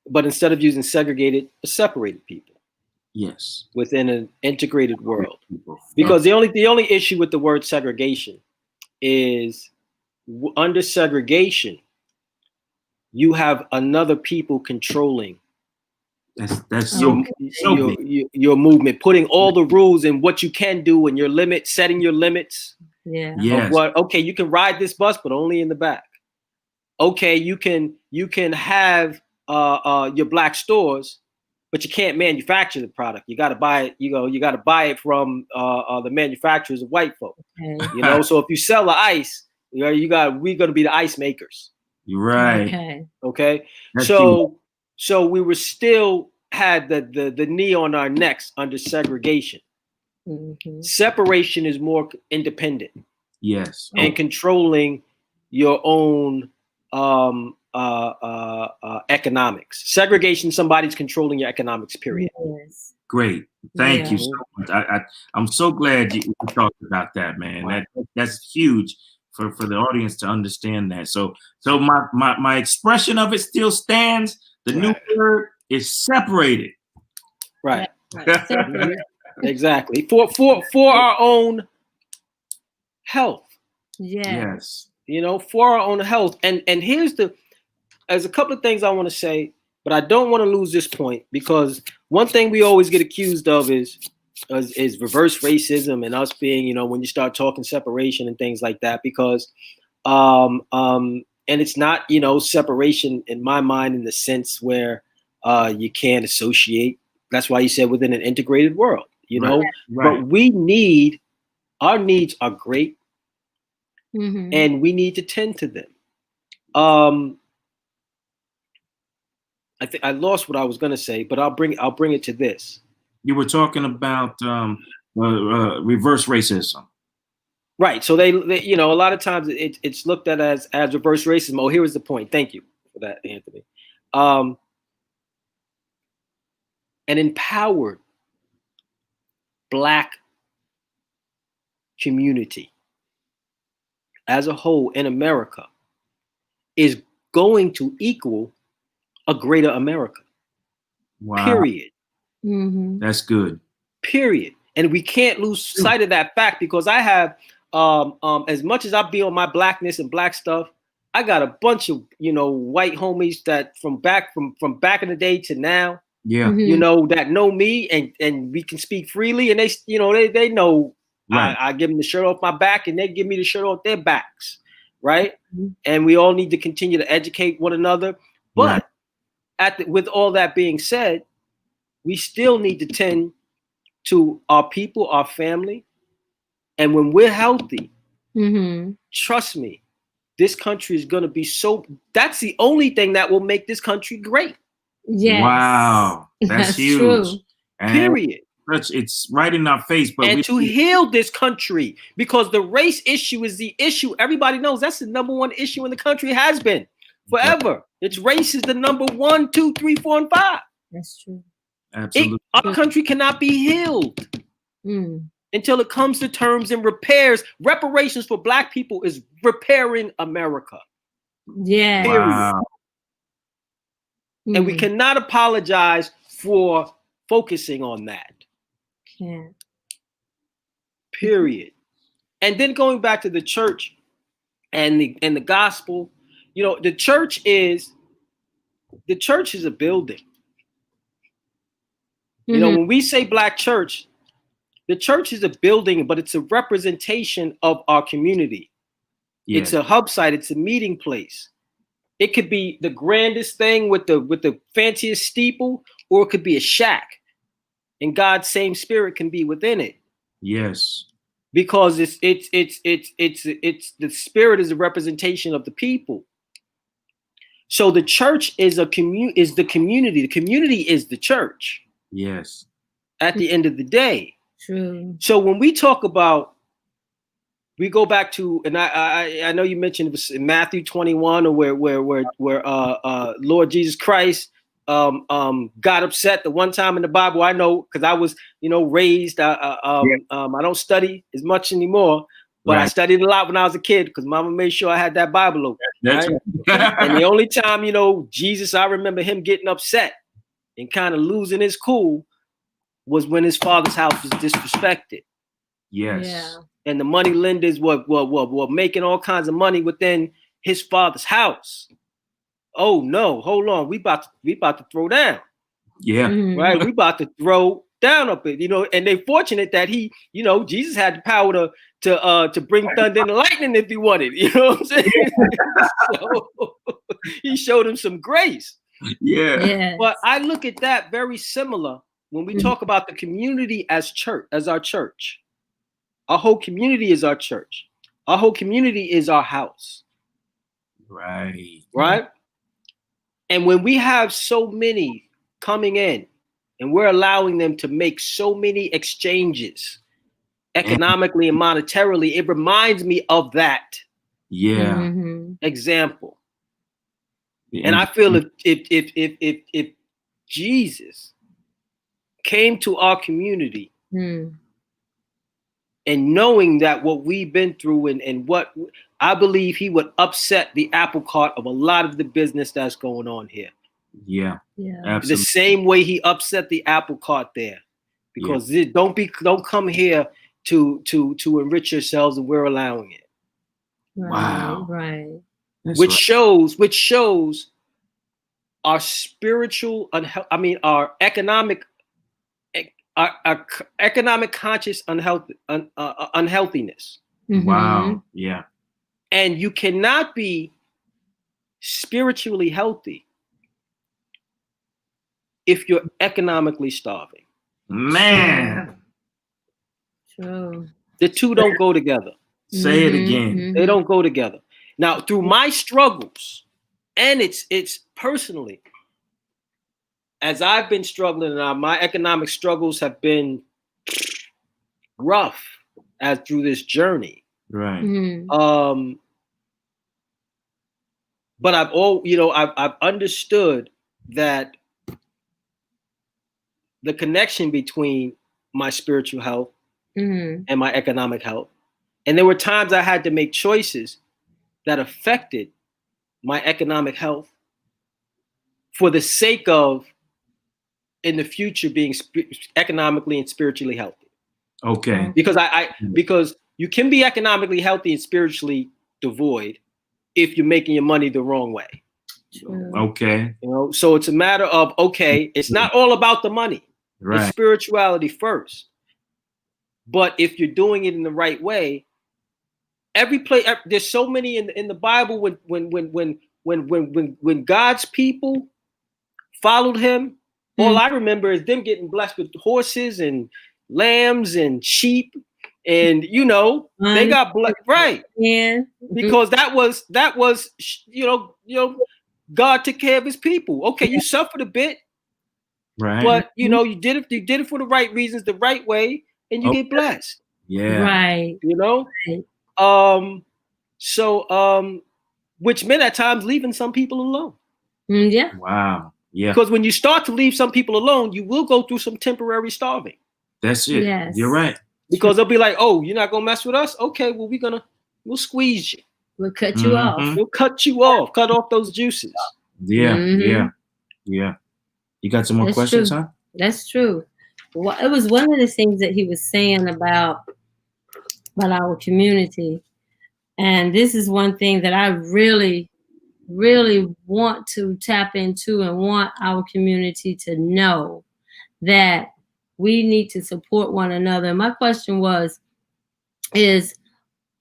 But instead of using segregated, separated people.
Yes.
Within an integrated world. Because the only issue with the word segregation is, under segregation, you have another people controlling
that's
your movement, putting all the rules and what you can do and your limits, setting your limits.
Yeah.
Yes.
Okay, you can ride this bus, but only in the back. Okay, you can have your black stores, but you can't manufacture the product. You got to buy it. You got to buy it from the manufacturers of white folk.
Okay.
You know, so if you sell the ice, we're going to be the ice makers.
You're right.
Okay.
That's
so we were still had the knee on our necks under segregation.
Mm-hmm.
Separation is more independent.
Yes.
And controlling your own economics. Segregation, somebody's controlling your economics, period.
Yes.
Great. Thank you
Yeah.
so much. I'm so glad you talked about that, man. That's huge for the audience to understand that. So my expression of it still stands. The new word is separated.
Right.
Separate.
Exactly. For our own health.
Yes.
You know, for our own health. And there's a couple of things I want to say, but I don't want to lose this point, because one thing we always get accused of is reverse racism, and us being, you know, when you start talking separation and things like that, because and it's not, you know, separation in my mind in the sense where you can't associate. That's why you said within an integrated world, you know.
Right.
But our needs are great,
Mm-hmm.
and we need to tend to them. I think I lost what I was going to say, but I'll bring it to this.
You were talking about reverse racism.
Right. So they you know, a lot of times it's looked at as reverse racism. Oh, here is the point. Thank you for that, Anthony. An empowered Black community as a whole in America is going to equal a greater America.
Wow.
Period.
Mm-hmm.
That's good.
Period. And we can't lose sight of that fact, because I have as much as I be on my Blackness and Black stuff, I got a bunch of, you know, white homies that from back in the day to now,
yeah,
Mm-hmm.
you know, that know me, and we can speak freely, and they, you know, they know.
right.
I give them the shirt off my back, and they give me the shirt off their backs, right?
Mhm.
And we all need to continue to educate one another. But with all that being said, we still need to tend to our people, our family. And when we're healthy,
Mm-hmm.
trust me, this country is going to be that's the only thing that will make this country great.
Yes.
Wow. That's huge.
True.
And
Period.
it's right in our face. But
and to heal this country, because the race issue is the issue. Everybody knows that's the number one issue in the country, has been forever. It's race is the number 1, 2, 3, 4, and 5.
That's true.
Absolutely.
Our country cannot be healed until it comes to terms and reparations for Black people is repairing America.
Yeah.
Wow.
And we cannot apologize for focusing on that.
Can't.
Period. And then going back to the church and the gospel, you know, the church is a building. You know, when we say Black church, the church is a building, but it's a representation of our community.
Yes.
It's a hub site. It's a meeting place. It could be the grandest thing with the fanciest steeple, or it could be a shack, and God's same spirit can be within it.
Yes.
Because it's the spirit is a representation of the people. So the church is the community. The community is the church.
Yes.
At the end of the day.
True.
So when we talk about, we go back to, and I know you mentioned it was in Matthew 21, or where Lord Jesus Christ got upset the one time in the Bible. I know, because I was, you know, raised. I don't study as much anymore, but I studied a lot when I was a kid, because Mama made sure I had that Bible open.
That's
right? And the only time, you know, Jesus, I remember him getting upset and kind of losing his cool was when his father's house was disrespected.
Yes.
Yeah.
And the money lenders were making all kinds of money within his father's house. Oh no, hold on. We about to throw down.
Yeah.
Right. We about to throw down up it, you know, and they fortunate that he, you know, Jesus had the power to bring thunder and lightning if he wanted, you know what I'm saying? So, he showed him some grace.
Yeah.
Yes.
But I look at that very similar when we talk about the community as our church. Our whole community is our church. Our whole community is our house.
Right.
Right. And when we have so many coming in, and we're allowing them to make so many exchanges economically and monetarily, it reminds me of that example. And I feel if Jesus came to our community
Mm.
and knowing that what we've been through and what I believe he would upset the apple cart of a lot of the business that's going on here.
Yeah,
Yeah.
absolutely.
The same way he upset the apple cart there, because don't come here to enrich yourselves, and we're allowing it.
Right.
Wow.
Right.
That's
Which
right.
shows our spiritual, our economic, our economic conscious unhealthiness.
Mhm.
Wow. Yeah.
And you cannot be spiritually healthy if you're economically starving.
Man,
True.
The two don't go together.
say it
Mhm,
again.
mhm.
They don't go together. Now, through my struggles, and it's personally, as I've been struggling, and my economic struggles have been rough as through this journey.
Right.
Mhm.
But I've understood that the connection between my spiritual health
Mhm.
and my economic health. And there were times I had to make choices that affected my economic health for the sake of, in the future, being economically and spiritually healthy.
Okay.
Because you can be economically healthy and spiritually devoid if you're making your money the wrong way.
True.
Okay.
So it's a matter of, okay, it's not all about the money.
Right.
It's spirituality first. But if you're doing it in the right way, there's so many in the Bible when God's people followed him, all I remember is them getting blessed with horses and lambs and sheep, and they got blessed, right?
Yeah.
Because that was God took care of his people. Okay, you suffered a bit,
Right.
but you did it for the right reasons, the right way, and you get blessed.
Yeah.
Right. Right.
Which meant at times leaving some people alone.
Yeah.
Wow. Yeah.
Because when you start to leave some people alone, you will go through some temporary starving.
That's it.
Yes.
You're right.
Because they'll be like, "Oh, you're not gonna mess with us? Okay, well we'll squeeze you.
We'll cut you off.
We'll cut you off. Cut off those juices."
Yeah.
Mhm.
Yeah. You got some more
That's
questions,
true.
huh?
That's true. Well, it was one of the things that he was saying about our community. And this is one thing that I really, really want to tap into and want our community to know, that we need to support one another. My question is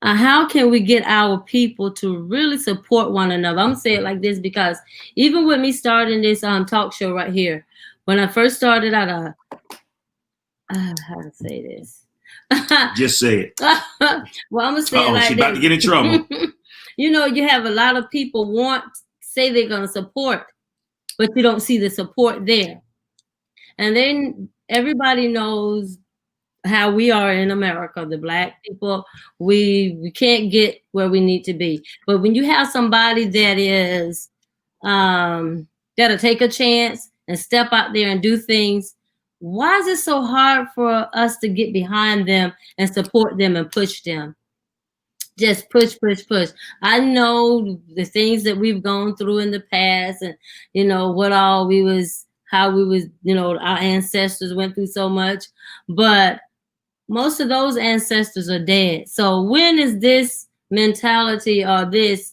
how can we get our people to really support one another? I'm gonna say it like this, because even with me starting this talk show right here, when I first started out, how to say this?
Just say it.
Well, I'm gonna say it like
she about to get in trouble.
You have a lot of people say they're gonna support, but you don't see the support there. And then everybody knows how we are in America, the Black people. We can't get where we need to be. But when you have somebody that is that'll take a chance and step out there and do things, why is it so hard for us to get behind them and support them and push them? Just push. I know the things that we've gone through in the past, and how we was, our ancestors went through so much, but most of those ancestors are dead. So when is this mentality or this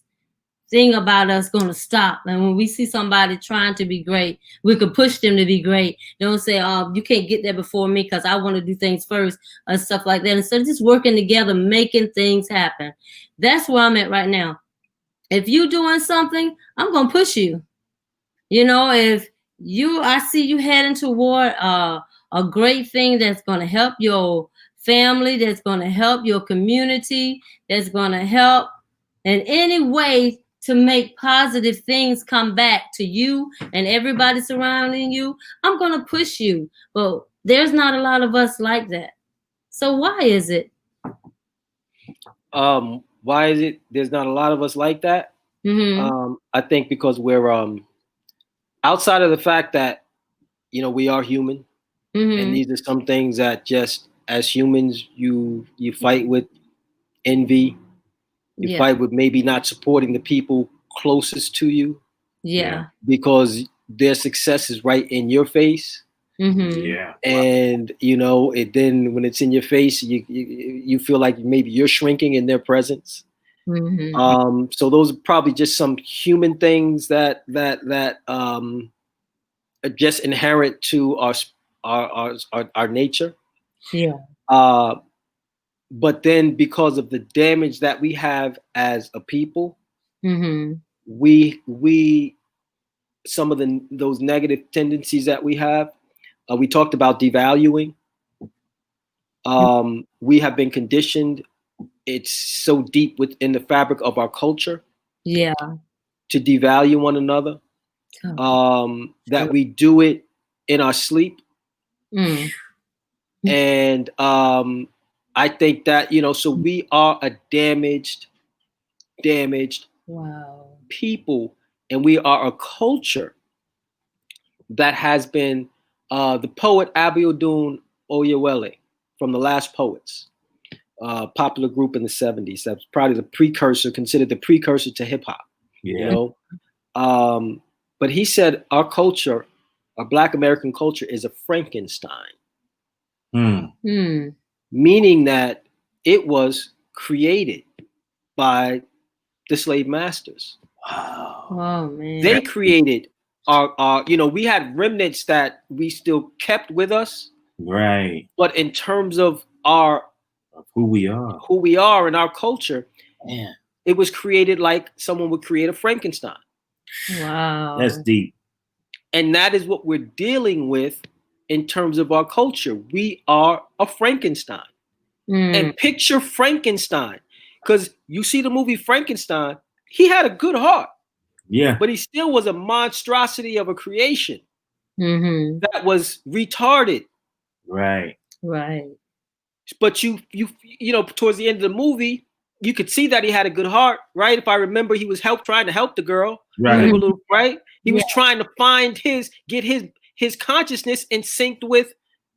thing about us going to stop? And when we see somebody trying to be great, we could push them to be great. Don't say, "Oh, you can't get there before me because I want to do things first," or stuff like that. Instead of just working together, making things happen. That's where I'm at right now. If you doing something, I'm going to push you. If I see you heading toward a great thing that's going to help your family, that's going to help your community, that's going to help in any way to make positive things come back to you and everybody surrounding you, I'm going to push you. But there's not a lot of us like that. So why is it?
Why is it there's not a lot of us like that?
Mm-hmm.
I think because we're outside of the fact that we are human, And these are some things that just as humans you fight with envy, you fight with maybe not supporting the people closest to you.
Yeah.
Because their success is right in your face.
Yeah.
And you know, then when it's in your face, you feel like maybe you're shrinking in their presence. So those are probably just some human things that are just inherent to our nature.
Yeah.
But then because of the damage that we have as a people, we some of those negative tendencies that we have, we talked about devaluing. We have been conditioned. It's so deep within the fabric of our culture.
Yeah.
To devalue one another. That we do it in our sleep. And I think that, you know, so we are a damaged people, and we are a culture that has been the poet Abiodun Oyewole from The Last Poets, popular group in the 70s. That's probably considered the precursor to hip hop. You know, but he said our culture, our Black American culture, is a Frankenstein. Meaning that it was created by the slave masters.
Oh man.
They created our, you know, we had remnants that we still kept with us.
Right.
But in terms of
who we are
in our culture, it was created like someone would create a Frankenstein.
Wow.
That's deep.
And that is what we're dealing with in terms of our culture. We are a Frankenstein. And picture Frankenstein, because you see the movie Frankenstein, he had a good heart.
Yeah.
But he still was a monstrosity of a creation that was retarded.
Right.
Right.
But you know, towards the end of the movie, you could see that he had a good heart, right? If I remember, he was trying to help the girl.
Right.
Right. He was trying to find get his consciousness in sync with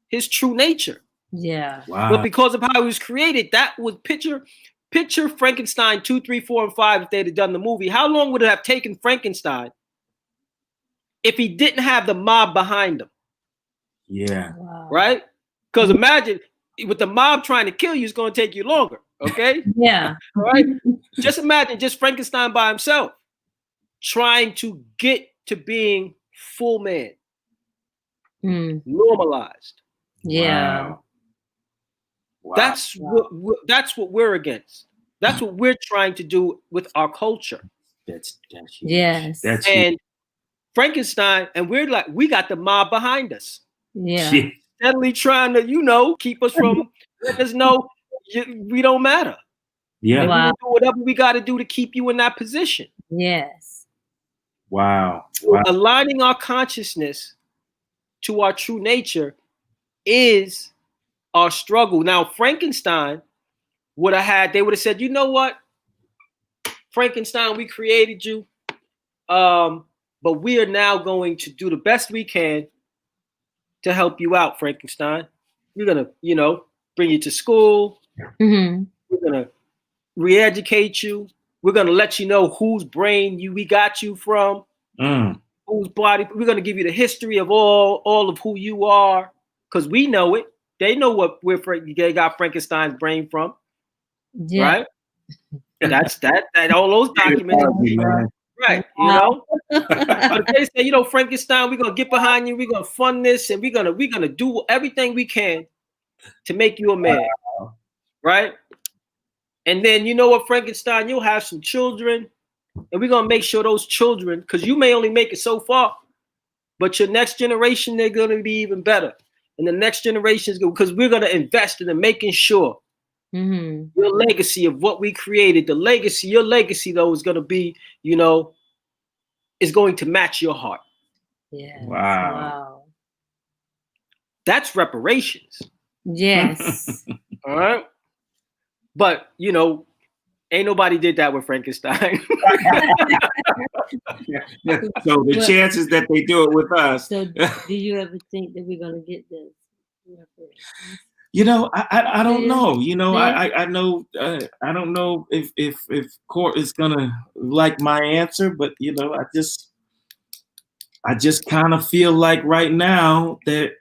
his true nature.
Yeah.
Wow.
But because of how he was created, that was picture Frankenstein 2, 3, 4, and 5. If they'd have done the movie, how long would it have taken Frankenstein if he didn't have the mob behind him?
Yeah.
Wow.
Right. Because imagine with the mob trying to kill you, it's going to take you longer. Okay.
Yeah.
All right. Just imagine just Frankenstein by himself trying to get to being full man, normalized.
Yeah.
Wow. Wow.
That's what we're against. That's what we're trying to do with our culture.
That's huge.
Yes.
That's
and
huge.
Frankenstein, and we're like, we got the mob behind us.
Yeah.
Steadily trying to, you know, keep us from letting us know we don't matter.
Yeah.
And
Wow.
we will do whatever we got to do to keep you in that position.
Yes.
Wow.
So aligning our consciousness to our true nature is our struggle. Now, Frankenstein would have said, you know what? Frankenstein, we created you. But we are now going to do the best we can to help you out, Frankenstein. We're going to, you know, bring you to school. We're going to re-educate you. We're going to let you know whose brain we got you from, whose body. We're going to give you the history of all of who you are, because we know it. They know they got Frankenstein's brain from, right? And that's all those documents, right? You know, but if they say, you know, Frankenstein, we're gonna get behind you, we're gonna fund this, and we're gonna do everything we can to make you a man, right? And then you know what, Frankenstein, you'll have some children, and we're gonna make sure those children, because you may only make it so far, but your next generation, they're gonna be even better. And the next generation is because we're gonna invest in making sure your legacy of what we created, your legacy though is gonna be, you know, is going to match your heart.
Yeah.
Wow.
That's reparations.
Yes.
All right. But you know, ain't nobody did that with Frankenstein.
So the chances that they do it with us.
So do you ever think that we're gonna get this?
You know, I don't
Yeah.
know. You know,
Yeah.
I know I don't know if court is gonna like my answer, but you know, I just kind of feel like right now that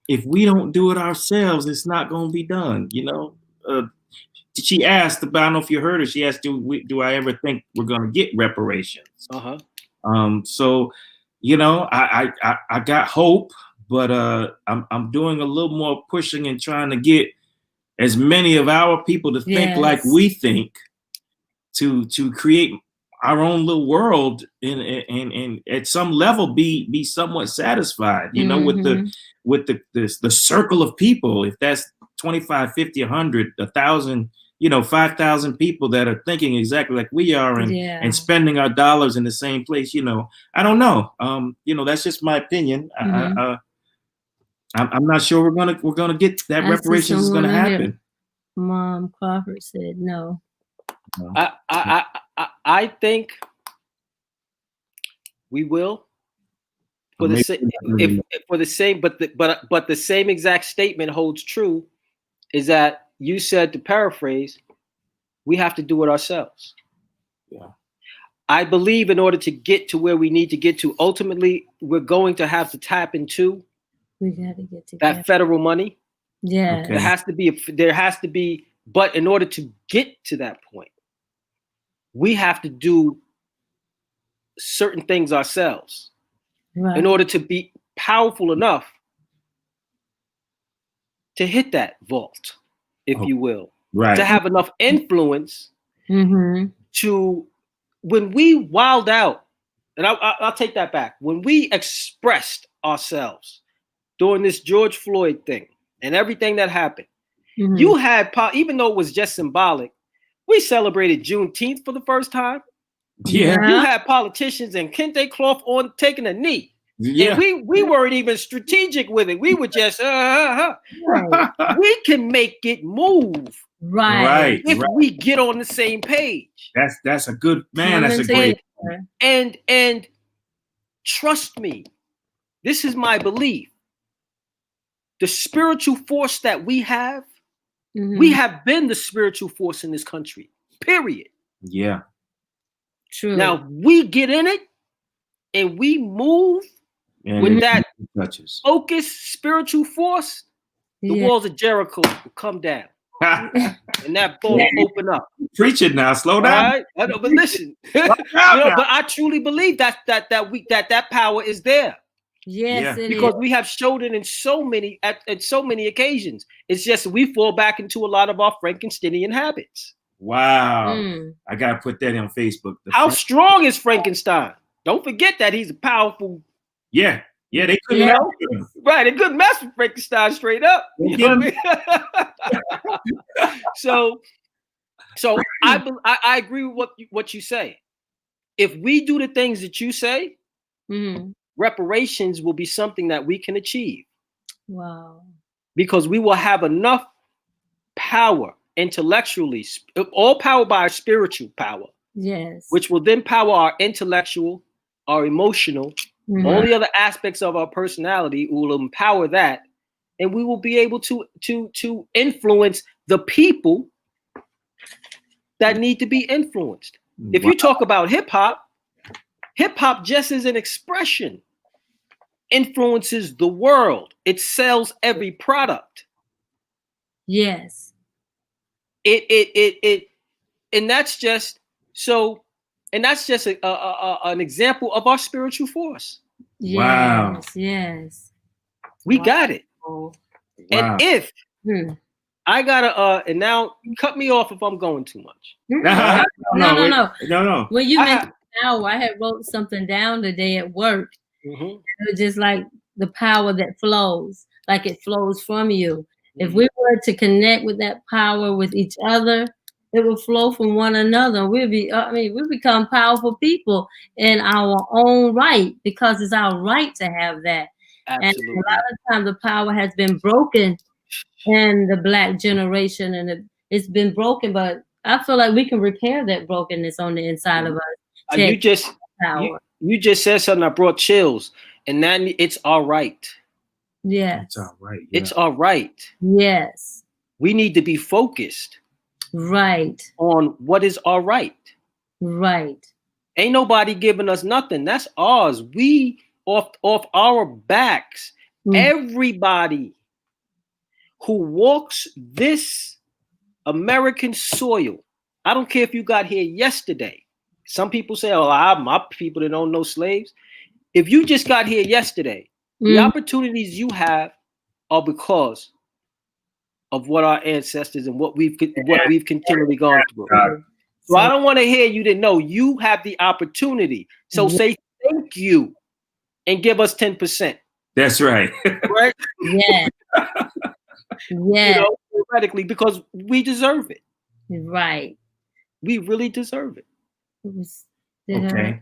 if we don't do it ourselves, it's not gonna be done. You know, she asked about. I don't know if you heard her. She asked, do I ever think we're gonna get reparations?
Uh-huh.
So, you know, I got hope, but I'm doing a little more pushing and trying to get as many of our people to think like
Yes.
we think, to create our own little world and at some level be somewhat satisfied, you know, with the circle of people. If that's 25, 50, 100, 1,000, you know, 5,000 people that are thinking exactly like we are and spending our dollars in the same place, you know, I don't know. You know, that's just my opinion. I'm not sure we're gonna get that. Reparations is gonna happen.
Mom Crawford said no.
I think we will. For the same, but the same exact statement holds true, is that you said, to paraphrase, we have to do it ourselves.
Yeah.
I believe in order to get to where we need to get to, ultimately, we're going to have to tap into that federal money.
Yeah.
Okay.
There has to be, but in order to get to that point, we have to do certain things ourselves. Right. In order to be powerful enough to hit that vault, if you will,
right,
to have enough influence to, when we wild out, and I'll take that back, when we expressed ourselves during this George Floyd thing and everything that happened, you had, even though it was just symbolic, we celebrated Juneteenth for the first time.
Yeah.
You had politicians and Kente Cloth on taking a knee.
Yeah.
And we weren't even strategic with it. We were just we can make it move.
Right.
If we get on the same page.
That's a good man. That's a great.
And trust me, this is my belief. The spiritual force that we have been the spiritual force in this country. Period.
Yeah.
True.
Now we get in it and we move with that focus, spiritual force, the walls of Jericho will come down. And that ball will open up.
Preach it now. Slow down.
All right? I know, but listen. But I truly believe that power is there.
Yes, it
because
is.
We have showed it in so many at so many occasions. It's just we fall back into a lot of our Frankensteinian habits.
Wow. I gotta put that on Facebook.
How strong is Frankenstein? Don't forget that he's a powerful.
Yeah, they couldn't mess with him.
Right, they couldn't mess with Frankenstein straight up. You know what I mean? So I agree with what you say. If we do the things that you say, reparations will be something that we can achieve.
Wow. Because
we will have enough power intellectually, all power by our spiritual power.
Yes.
Which will then power our intellectual, our emotional, all the other aspects of our personality will empower that. And we will be able to influence the people that need to be influenced. If you talk about hip hop just as an expression influences the world. It sells every product.
Yes.
And that's just so. And that's just an example of our spiritual force.
Yes,
wow.
Yes.
We got it.
Wow.
And if I gotta and now cut me off if I'm going too much.
No.
When you mentioned power, I had wrote something down today at work. It was just like the power that flows, like it flows from you. If we were to connect with that power with each other, it will flow from one another. We become powerful people in our own right because it's our right to have that.
Absolutely.
And a lot of times the power has been broken in the Black generation, and it's been broken, but I feel like we can repair that brokenness on the inside of us.
You just said something that brought chills, and that it's all right.
Yes.
It's all right.
It's all right.
Yes.
We need to be focused
Right.
on what is all right.
Right.
Ain't nobody giving us nothing. That's ours. We off our backs. Everybody who walks this American soil, I don't care if you got here yesterday. Some people say, "Oh, my people that don't know slaves." If you just got here yesterday, the opportunities you have are because of what our ancestors and what we've continually gone through. So I don't want to hear you didn't know. You have the opportunity. So say thank you and give us 10%.
That's right.
Right?
Yeah. Yeah.
Theoretically, because we deserve it.
Right.
We really deserve it.
Okay.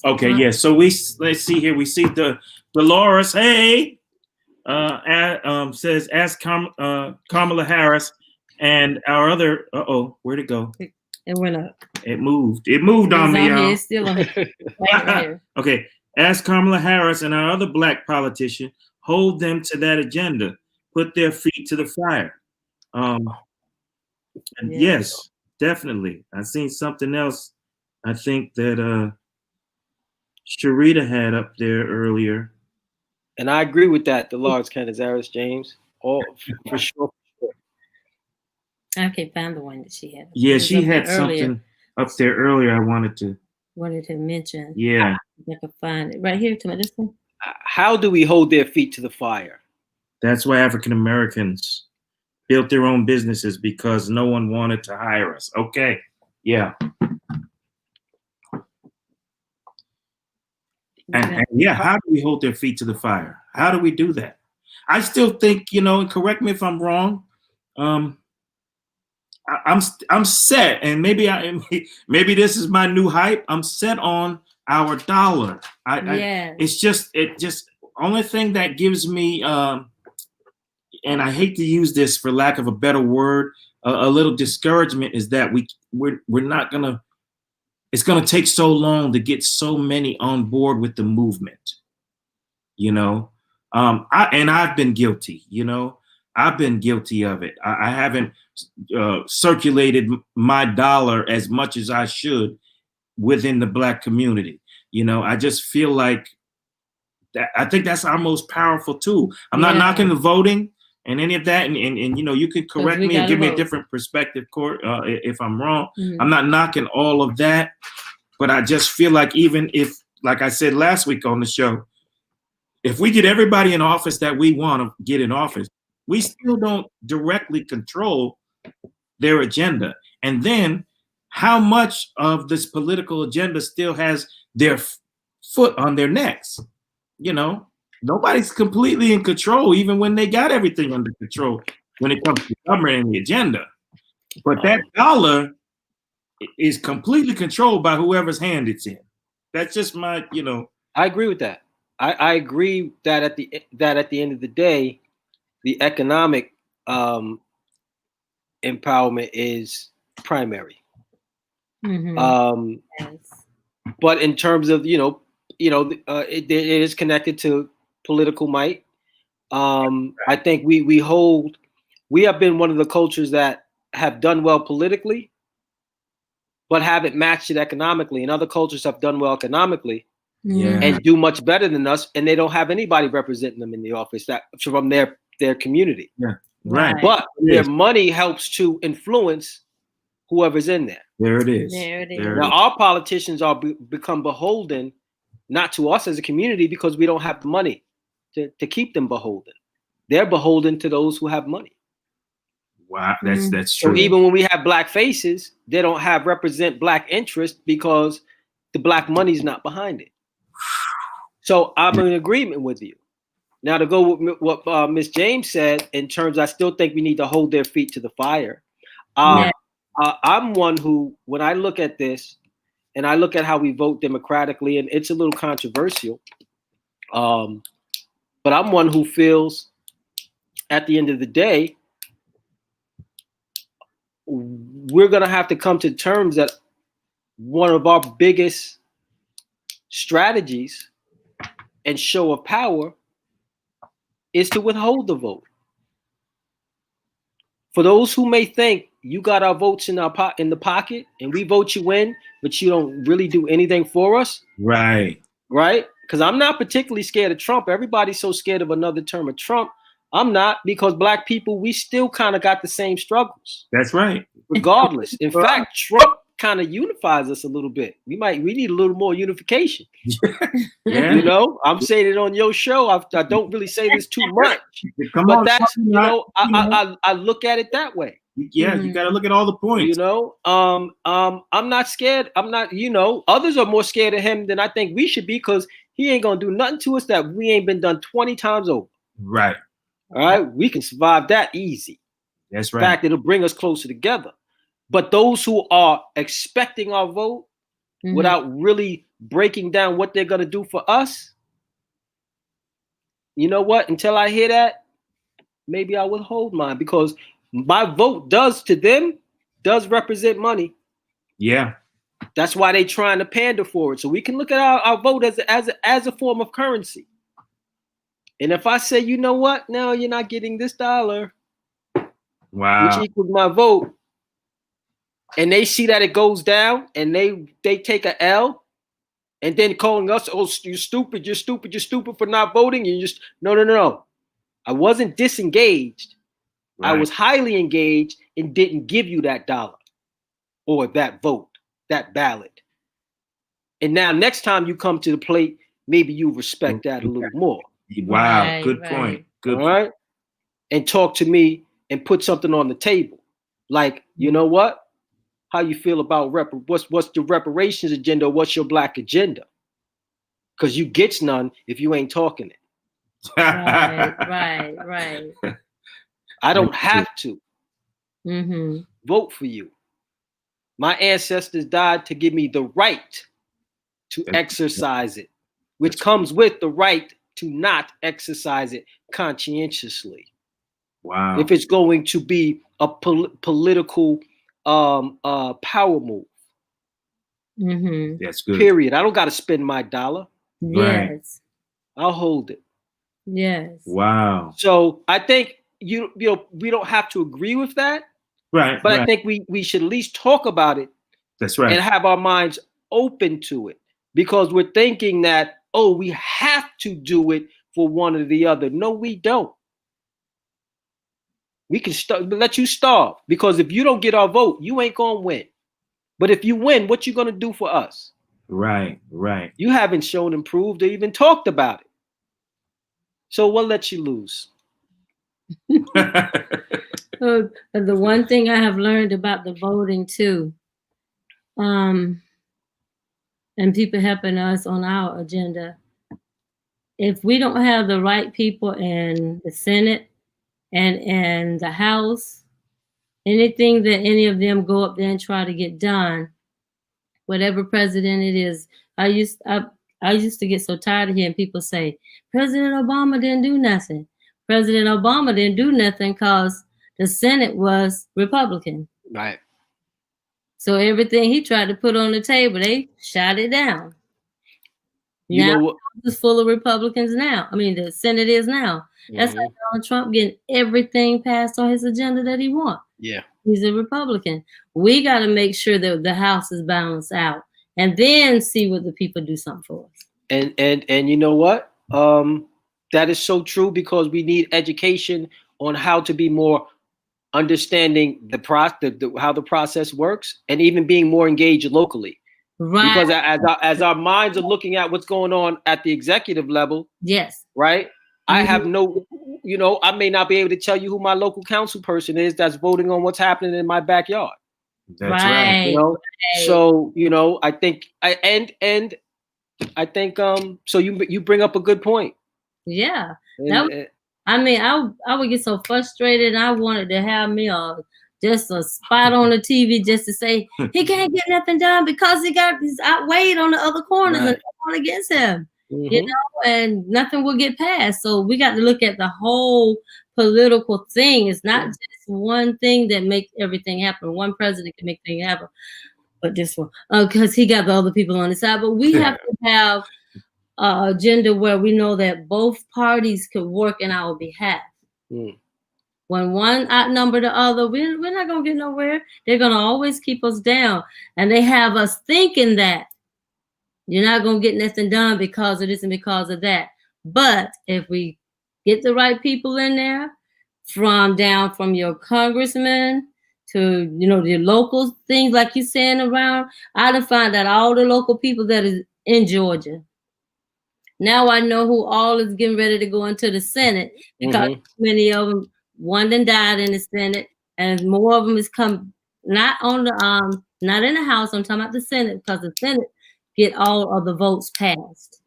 Okay. Yeah. So let's see here. We see the Dolores. Hey. Says ask Kamala Harris and our other. Where'd it go?
It went up.
It moved. It moved on me.
It's still on. Right here.
Okay. Ask Kamala Harris and our other black politician. Hold them to that agenda. Put their feet to the fire. And yes, definitely. I seen something else. I think that Sharita had up there earlier.
And I agree with that, Dolores Canizales, James. Oh, for sure.
I can't find the one that she had.
Yeah, she had something up there earlier. I wanted to
mention.
Yeah.
I can find it right here. To this one.
How do we hold their feet to the fire?
That's why African Americans built their own businesses, because no one wanted to hire us. Okay. Yeah. And yeah, how do we hold their feet to the fire? How do we do that? I still think, and correct me if I'm wrong. I'm set, and maybe this is my new hype. I'm set on our dollar. It's just only thing that gives me, and I hate to use this for lack of a better word, a little discouragement is that we're not gonna. It's gonna take so long to get so many on board with the movement. I've been guilty. I've been guilty of it. I haven't circulated my dollar as much as I should within the black community. I just feel like that. I think that's our most powerful tool. I'm not knocking the voting and any of that, and you can correct me and give me a different perspective, Court, if I'm wrong. I'm not knocking all of that, but I just feel like even if, like I said last week on the show, if we get everybody in office that we want to get in office, we still don't directly control their agenda. And then how much of this political agenda still has their foot on their necks? Nobody's completely in control, even when they got everything under control when it comes to government and the agenda. But that dollar is completely controlled by whoever's hand it's in. That's just my,
I agree with that. I agree that at the end of the day, the economic empowerment is primary. But in terms of it is connected to political might. I think we have been one of the cultures that have done well politically, but haven't matched it economically. And other cultures have done well economically and do much better than us, and they don't have anybody representing them in the office that from their community.
Yeah, right.
But their money helps to influence whoever's in there.
There it is.
Now our politicians are become beholden, not to us as a community, because we don't have the money to keep them beholden. They're beholden to those who have money.
Wow, that's true.
So even when we have black faces, they don't represent black interest because the black money's not behind it. So I'm in agreement with you. Now to go with what Ms. James said, in terms, I still think we need to hold their feet to the fire. I'm one who, when I look at this, and I look at how we vote democratically, and it's a little controversial, but I'm one who feels at the end of the day, we're going to have to come to terms that one of our biggest strategies and show of power is to withhold the vote. For those who may think you got our votes in the pocket and we vote you in, but you don't really do anything for us.
Right.
Right? Because I'm not particularly scared of Trump. Everybody's so scared of another term of Trump. I'm not, because black people, we still kind of got the same struggles.
That's right.
Regardless. In fact, Trump kind of unifies us a little bit. We need a little more unification.
Yeah.
You know, I'm saying it on your show. I don't really say this too much. But that's, you know, I look at it that way.
Yeah, you got to look at all the points.
You know, I'm not scared. I'm not, you know, others are more scared of him than I think we should be, because he ain't gonna do nothing to us that we ain't been done 20 times over.
Right.
All right, we can survive that easy.
That's right.
In fact, it'll bring us closer together. But those who are expecting our vote without really breaking down what they're gonna do for us, you know what? Until I hear that, maybe I will hold mine, because my vote does represent money.
Yeah.
That's why they trying to pander for it. So we can look at our vote as a form of currency. And if I say, you know what, no, you're not getting this dollar,
wow,
which equals my vote, and they see that it goes down and they take a L, and then calling us, oh, you're stupid for not voting. You just no. I wasn't disengaged. Right. I was highly engaged and didn't give you that dollar or that vote, that ballot. And now next time you come to the plate, maybe you respect that a little more.
Wow, right, good point. Good.
All right. And talk to me and put something on the table. Like, you know what? How you feel about what's the reparations agenda? What's your black agenda? Because you gets none if you ain't talking it.
Right.
I don't have to vote for you. My ancestors died to give me the right to exercise it, which comes with the right to not exercise it conscientiously.
Wow.
If it's going to be a political power move.
That's good.
Period. I don't got to spend my dollar.
Right.
Yes.
I'll hold it.
Yes.
Wow.
So I think you know we don't have to agree with that.
Right.
But I think we should at least talk about it.
That's right.
And have our minds open to it, because we're thinking that, oh, we have to do it for one or the other. No, we don't. We can let you starve, because if you don't get our vote, you ain't gonna win. But if you win, what you gonna do for us?
Right.
You haven't shown and proved or even talked about it. So we'll let you lose.
The one thing I have learned about the voting too, and people helping us on our agenda, if we don't have the right people in the Senate and the House, anything that any of them go up there and try to get done, whatever president it is, I used to get so tired of hearing people say, President Obama didn't do nothing. President Obama didn't do nothing because the Senate was Republican.
Right.
So everything he tried to put on the table, they shot it down. Now it's full of Republicans now. I mean, the Senate is now. That's like Donald Trump getting everything passed on his agenda that he wants.
Yeah.
He's a Republican. We got to make sure that the House is balanced out, and then see what the people do something for us.
And you know what? That is so true, because we need education on how to be more understanding how the process works, and even being more engaged locally. Right. Because as our minds are looking at what's going on at the executive level,
yes,
right. I have no, you know, I may not be able to tell you who my local council person is that's voting on what's happening in my backyard.
That's right.
You know, so you know, I think so you bring up a good point.
Yeah. I would get so frustrated. I wanted to have me just a spot on the TV just to say he can't get nothing done because he's outweighed on the other corners and they're going against him. You know, and nothing will get passed. So we got to look at the whole political thing. It's not just one thing that makes everything happen. One president can make things happen, but this one, because he got the other people on his side. But we have to have agenda where we know that both parties could work in our behalf.
Mm.
When one outnumber the other, we're not going to get nowhere. They're going to always keep us down. And they have us thinking that you're not going to get nothing done because of this and because of that. But if we get the right people in there, from your congressman to, the local things like you're saying around, I done find out all the local people that is in Georgia. Now I know who all is getting ready to go into the Senate because many of them, one done died in the Senate, and more of them is come not on the not in the House. I'm talking about the Senate because the Senate get all of the votes passed.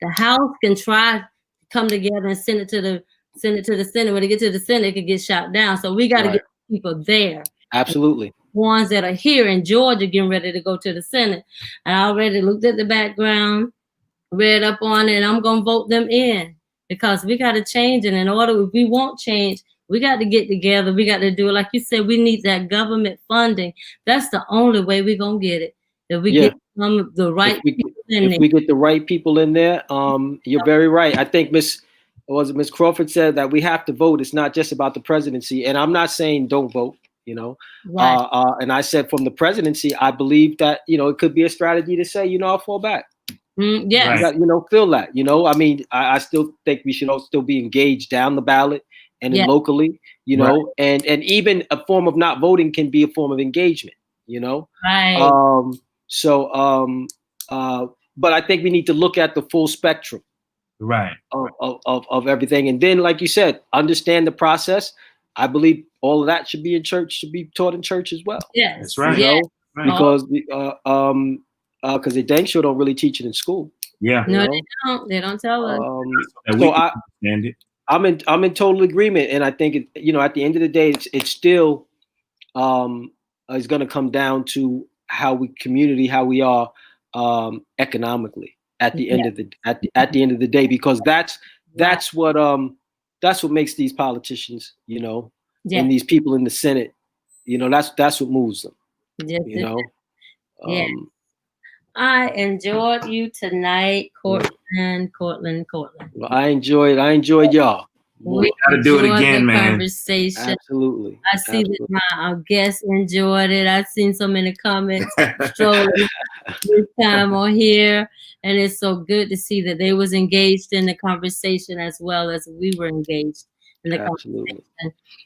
The House can try to come together and send it to the Senate. When they get to the Senate, it could get shot down. So we got to get people there.
Absolutely.
Ones that are here in Georgia getting ready to go to the Senate. And I already looked at the background, read up on it, and I'm going to vote them in because we got to change it. In order, if we want change, we got to get together. We got to do it. Like you said, we need that government funding. That's the only way we're going to get it. If we get the right people in there.
If we get the right people in there, you're very right. I think Miss Crawford said that we have to vote. It's not just about the presidency. And I'm not saying don't vote, Right. And I said from the presidency, I believe that, it could be a strategy to say, I'll fall back.
Yes.
Right. Feel that, I mean, I still think we should all still be engaged down the ballot and then locally,
Right.
and even a form of not voting can be a form of engagement,
Right.
But I think we need to look at the full spectrum,
right,
of everything, and then, like you said, understand the process. I believe all of that should be in church, should be taught in church as well.
Yes,
that's right.
Because they dang sure don't really teach it in school.
Yeah,
no, they don't. They don't tell us.
So I'm in total agreement, and I think at the end of the day, it's still is going to come down to how we are economically at the end of the day, because that's what makes these politicians, and these people in the Senate, that's what moves them.
Yes, I enjoyed you tonight, Courtland.
Well, I enjoyed y'all.
We gotta do it again, man.
Conversation.
Absolutely.
I see that my guests enjoyed it. I've seen so many comments this time on here, and it's so good to see that they was engaged in the conversation as well as we were engaged in the conversation.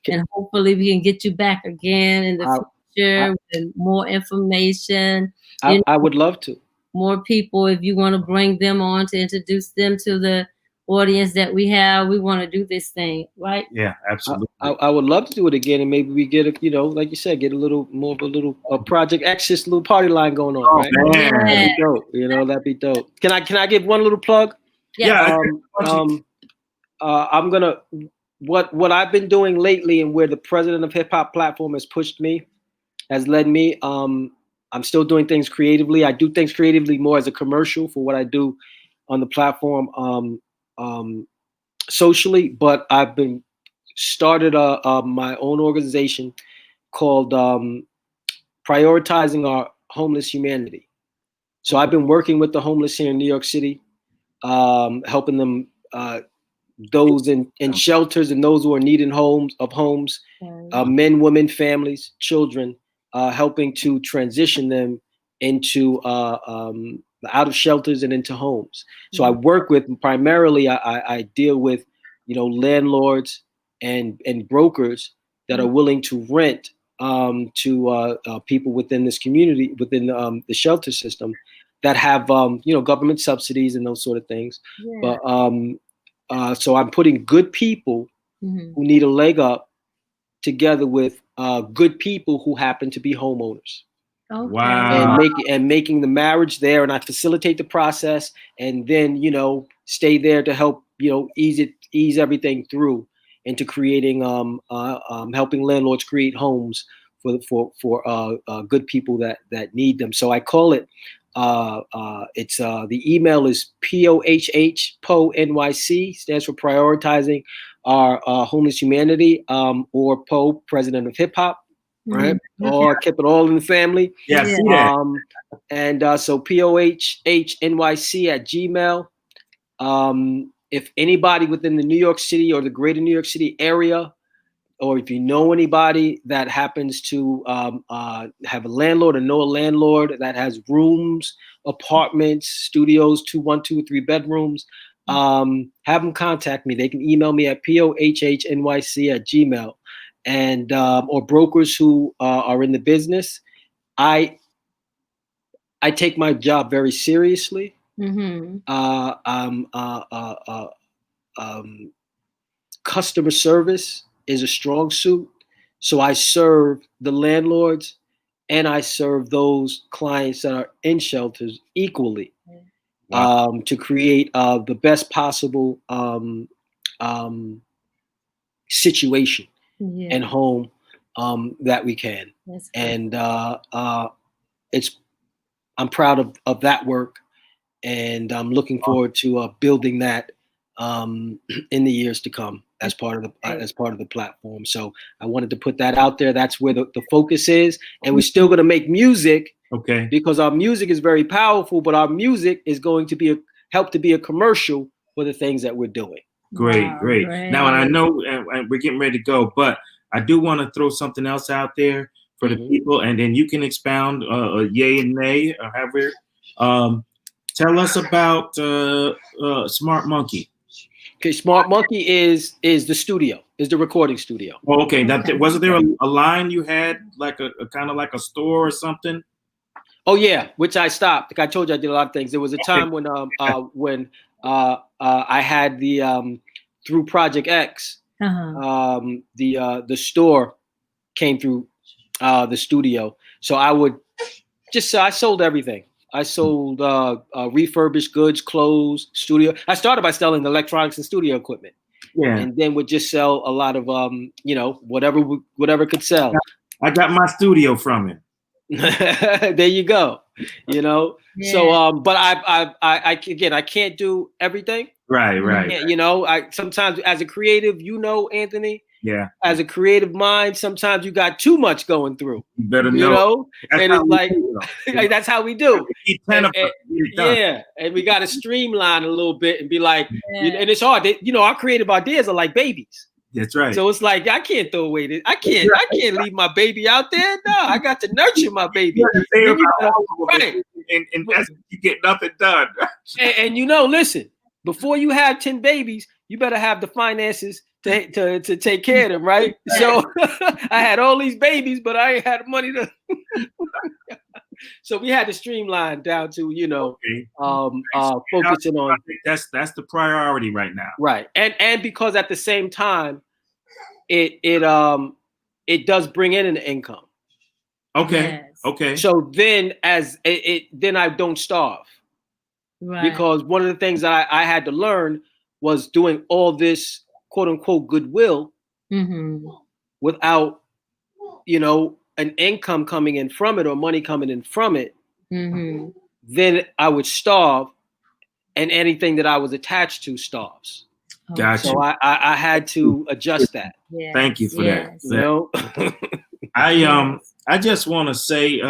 And hopefully we can get you back again in the future with more information.
I would love to.
More people, if you want to bring them on to introduce them to the audience that we have, we want to do this thing, right?
Yeah, absolutely.
I would love to do it again, and maybe we get like you said, get a little more of a Project Exodus little party line going on. Right?
Man.
That'd be dope. That'd be dope. Can I give one little plug?
Yeah.
I'm gonna what I've been doing lately, and where the President of Hip Hop platform has pushed me, has led me. I'm still doing things creatively. I do things creatively more as a commercial for what I do on the platform. Socially, but I've been started my own organization called Prioritizing Our Homeless Humanity. So I've been working with the homeless here in New York City, helping them, those in shelters and those who are needing homes, men, women, families, children, helping to transition them into out of shelters and into homes. So I work with primarily, I deal with, landlords and brokers that are willing to rent to people within this community, within the shelter system, that have government subsidies and those sort of things. Yeah. But so I'm putting good people who need a leg up together with good people who happen to be homeowners.
Okay.
Wow.
And making the marriage there, and I facilitate the process, and then stay there to help ease everything through into creating helping landlords create homes for good people that need them. So I call it it's the email is POHH stands for Prioritizing Our Homeless Humanity, or PO, President of Hip Hop. Right, or keep it all in the family.
Yeah, see that.
And so POHHNYC@gmail.com. If anybody within the New York City or the greater New York City area, or if you know anybody that happens to have a landlord or know a landlord that has rooms, apartments, studios, 2, 1, 2, 3 bedrooms, have them contact me. They can email me at pohhnyc@gmail, and or brokers who are in the business. I take my job very seriously. Customer service is a strong suit. So I serve the landlords and I serve those clients that are in shelters equally. Wow. To create the best possible situation and home that we can. And I'm proud of that work, and I'm looking forward to building that in the years to come as part of the platform. So I wanted to put that out there. That's where the focus is, and we're still going to make music, okay? Because our music is very powerful, but our music is going to be help to be a commercial for the things that we're doing.
Great. Now, and I know and we're getting ready to go, but I do want to throw something else out there for the people, and then you can expound yay and nay, or however. Tell us about Smart Monkey.
Okay, Smart Monkey is the studio, is the recording studio.
Oh, okay. Wasn't there a line you had, like a kind of like a store or something?
Oh yeah, which I stopped. Like I told you, I did a lot of things. There was a time when I had the through Project X, the store came through the studio. So I would I sold everything. I sold refurbished goods, clothes, studio. I started by selling electronics and studio equipment, and then would just sell a lot of whatever could sell.
I got my studio from it.
There you go. So but I can't do everything. Right. Sometimes as a creative, Anthony. Yeah. As a creative mind, sometimes you got too much going through.
You better know.
And it's like that's how we do. And we got to streamline a little bit and be like, and it's hard. Our creative ideas are like babies.
That's right.
So it's like I can't throw away this. I can't leave my baby out there. No, I got to nurture my baby.
Right. And that's you get nothing done.
And listen, before you have 10 babies, you better have the finances to take care of them, right? So I had all these babies, but I ain't had money to. So we had to streamline down to focusing on.
That's the priority right now.
Right, and because at the same time, it does bring in an income.
Okay.
Yes.
Okay.
So then then I don't starve. Right. Because one of the things that I had to learn was doing all this quote unquote goodwill without, an income coming in from it or money coming in from it. Then I would starve, and anything that I was attached to starves.
Gotcha.
So I had to adjust that.
Yes.
Thank you for that. I just want to say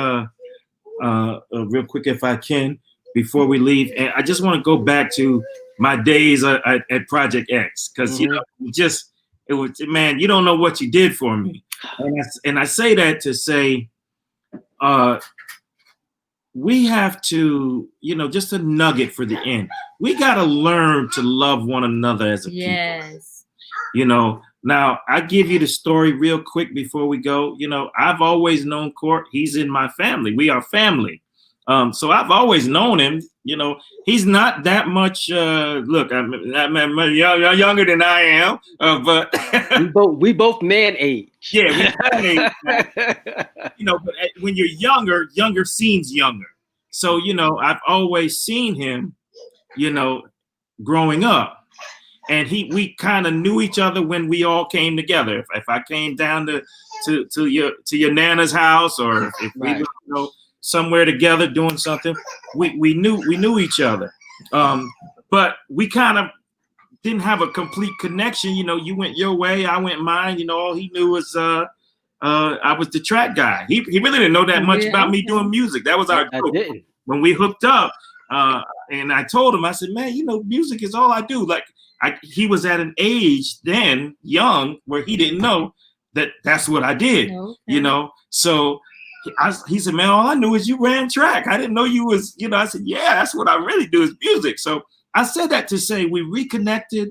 real quick, if I can, before we leave, and I just want to go back to my days at Project X, because it was man, you don't know what you did for me, and I say that to say, we have to, just a nugget for the end. We got to learn to love one another as a people. Now I give you the story real quick before we go. I've always known Court. He's in my family. We are family. So I've always known him. He's not that much. Look, I'm younger than I am, but
we both man age.
Yeah, we man age. But when you're younger seems younger. So I've always seen him, growing up. And we kind of knew each other when we all came together. If I came down to your nana's house, or if we were somewhere together doing something, we knew each other. But we kind of didn't have a complete connection. You went your way, I went mine. All he knew was I was the track guy. He really didn't know that much about me doing music. That was our group. When we hooked up, And I told him, I said, man, you know, music is all I do. Like he was at an age then, young, where he didn't know that that's what I did.
Okay.
You know, so he said, man, all I knew is you ran track. I didn't know you was, you know. I said, yeah, that's what I really do is music. So I said that to say we reconnected.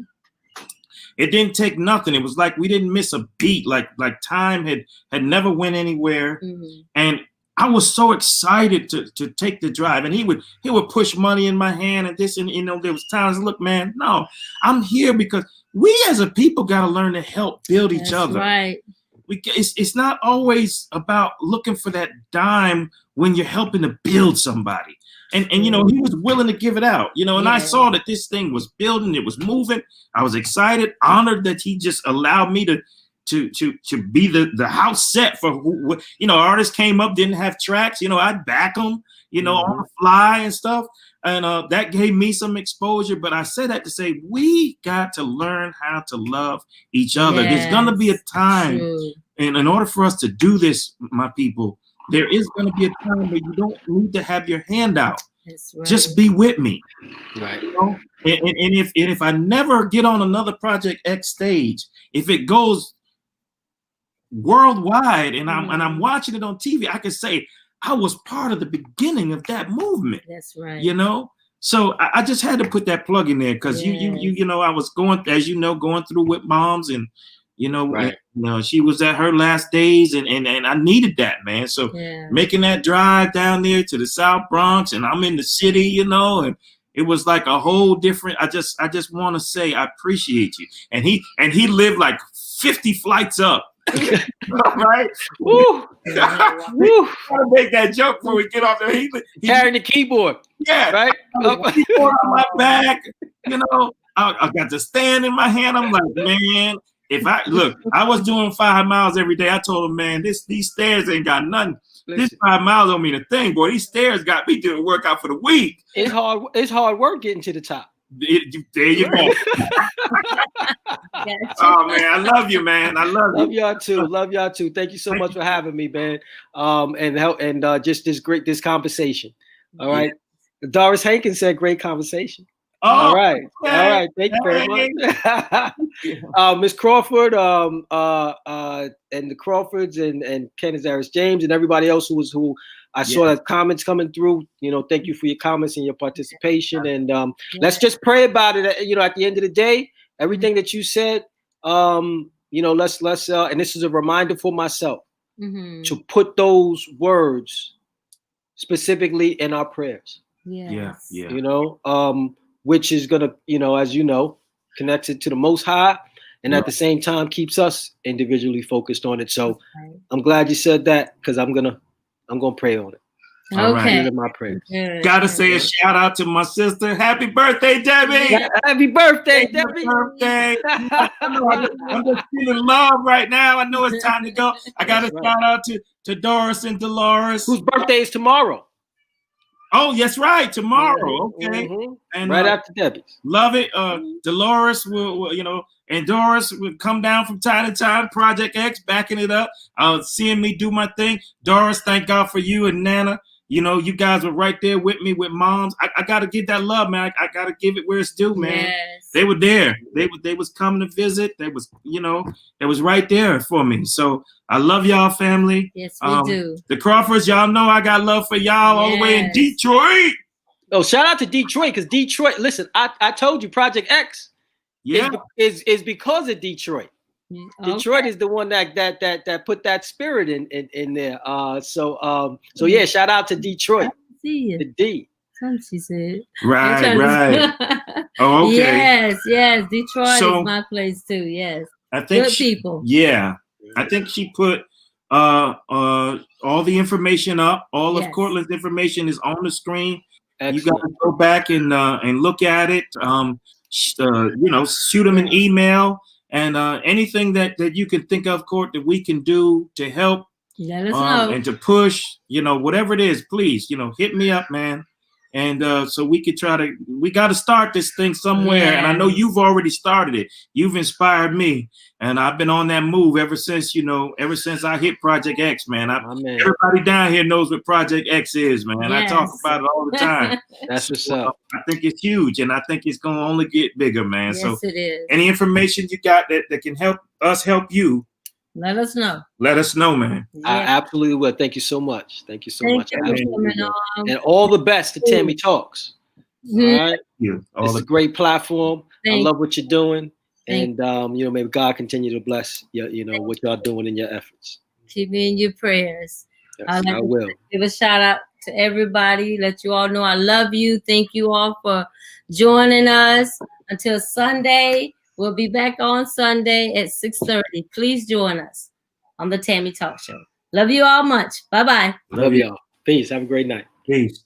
It didn't take nothing. It was like we didn't miss a beat. Like time had never went anywhere.
Mm-hmm.
And I was so excited to take the drive. And he would push money in my hand and this, and you know, there was times, look, man, no, I'm here because we as a people got to learn to help build each other.
Right.
It's not always about looking for that dime when you're helping to build somebody. And you know, he was willing to give it out, you know, and I saw that this thing was building, it was moving. I was excited, honored that he just allowed me to be the house set for who, you know, artists came up, didn't have tracks, you know, I'd back them, you know, on the fly and stuff. And that gave me some exposure. But I say that to say we got to learn how to love each other.
Yes.
There's going to be a time,
True.
and in order for us to do this, my people, there is going to be a time where you don't need to have your hand out.
That's right.
Just be with me.
Right.
You know? And if I never get on another Project X stage, if it goes worldwide and I'm watching it on TV, I can say I was part of the beginning of that movement.
That's right.
You know, so I just had to put that plug in there because you know, I was going, as you know, going through with moms, and you know, she was at her last days, and I needed that, man. So making that drive down there to the South Bronx, and I'm in the city, you know, and it was like a whole different. I just want to say I appreciate you. And he lived like 50 flights up. Right? Woo! Woo! Gotta make that joke before we get off there. He
carrying the keyboard.
Yeah,
right.
Keyboard on my back. You know, I got the stand in my hand. I'm like, man, if I was doing 5 miles every day. I told him, man, these stairs ain't got nothing. Listen, this 5 miles don't mean a thing, boy. These stairs got me doing workout for the week.
It's hard work getting to the top.
There you go. Oh man, I love you, man. I love you.
Love y'all too. Thank you so much for having me, man. And just this conversation. All right. Doris Hankins said great conversation.
Oh,
all right.
Okay.
All right. Thank you very much. Miss Crawford, and the Crawfords and Ken Azaris James and everybody else who I saw that comments coming through. You know, thank you for your comments and your participation. And let's just pray about it. You know, at the end of the day, everything that you said, you know, let's and this is a reminder for myself to put those words specifically in our prayers.
Yeah.
You know, which is gonna, you know, as you know, connects it to the Most High, and at the same time keeps us individually focused on it. So I'm glad you said that, because I'm gonna pray on it.
All right.
In my prayers.
Gotta say a shout out to my sister. Happy birthday, Debbie!
Happy birthday, Debbie!
Birthday! I'm just feeling love right now. I know it's time to go. I got to shout out to Doris and Dolores,
whose birthday is tomorrow.
Oh, that's right, tomorrow. Okay,
and right after Debbie's.
Love it. Dolores will, you know, and Doris would come down from time to time. Project X backing it up. Seeing me do my thing. Doris, thank God for you and Nana. You know, you guys were right there with me with moms. I got to get that love, man. I got to give it where it's due, man.
Yes.
They were there. They was coming to visit. They was, you know, it was right there for me. So I love y'all, family.
Yes, we do.
The Crawfords, y'all know I got love for y'all all the way in Detroit.
Oh, shout out to Detroit, because Detroit, listen, I told you Project X is because of Detroit. Detroit is the one that put that spirit in there. So yeah, shout out to Detroit. The D.
She said.
Right. Oh, okay.
Yes. Detroit is my place too. Yes.
I think
good people.
Yeah. I think she put all the information up. All of Cortland's information is on the screen. Excellent. You got to go back and look at it. You know, shoot them an email. And anything that you can think of, Court, that we can do to help
let us know.
And to push, you know, whatever it is, please, you know, hit me up, man. And so we got to start this thing somewhere. And I know you've already started it. You've inspired me. And I've been on that move ever since I hit Project X, man. Everybody down here knows what Project X is, man. I talk about it all the time.
That's what's up.
I think it's huge, and I think it's going to only get bigger, man.
Yes,
so
it is.
Any information you got that can help us help you,
let us know.
Let us know, man.
Yeah. I absolutely will. Thank you so much. Thank you so much.
And
all the best to Tammy Talks. All right. It's a great platform. I love what you're doing. And may God continue to bless what y'all doing in your efforts.
Keep me in your prayers.
Yes, I will.
Give a shout out to everybody. Let you all know I love you. Thank you all for joining us. Until Sunday. We'll be back on Sunday at 6:30. Please join us on the Tammy Talk Show. Love you all much. Bye-bye.
Love y'all. Peace. Have a great night.
Peace.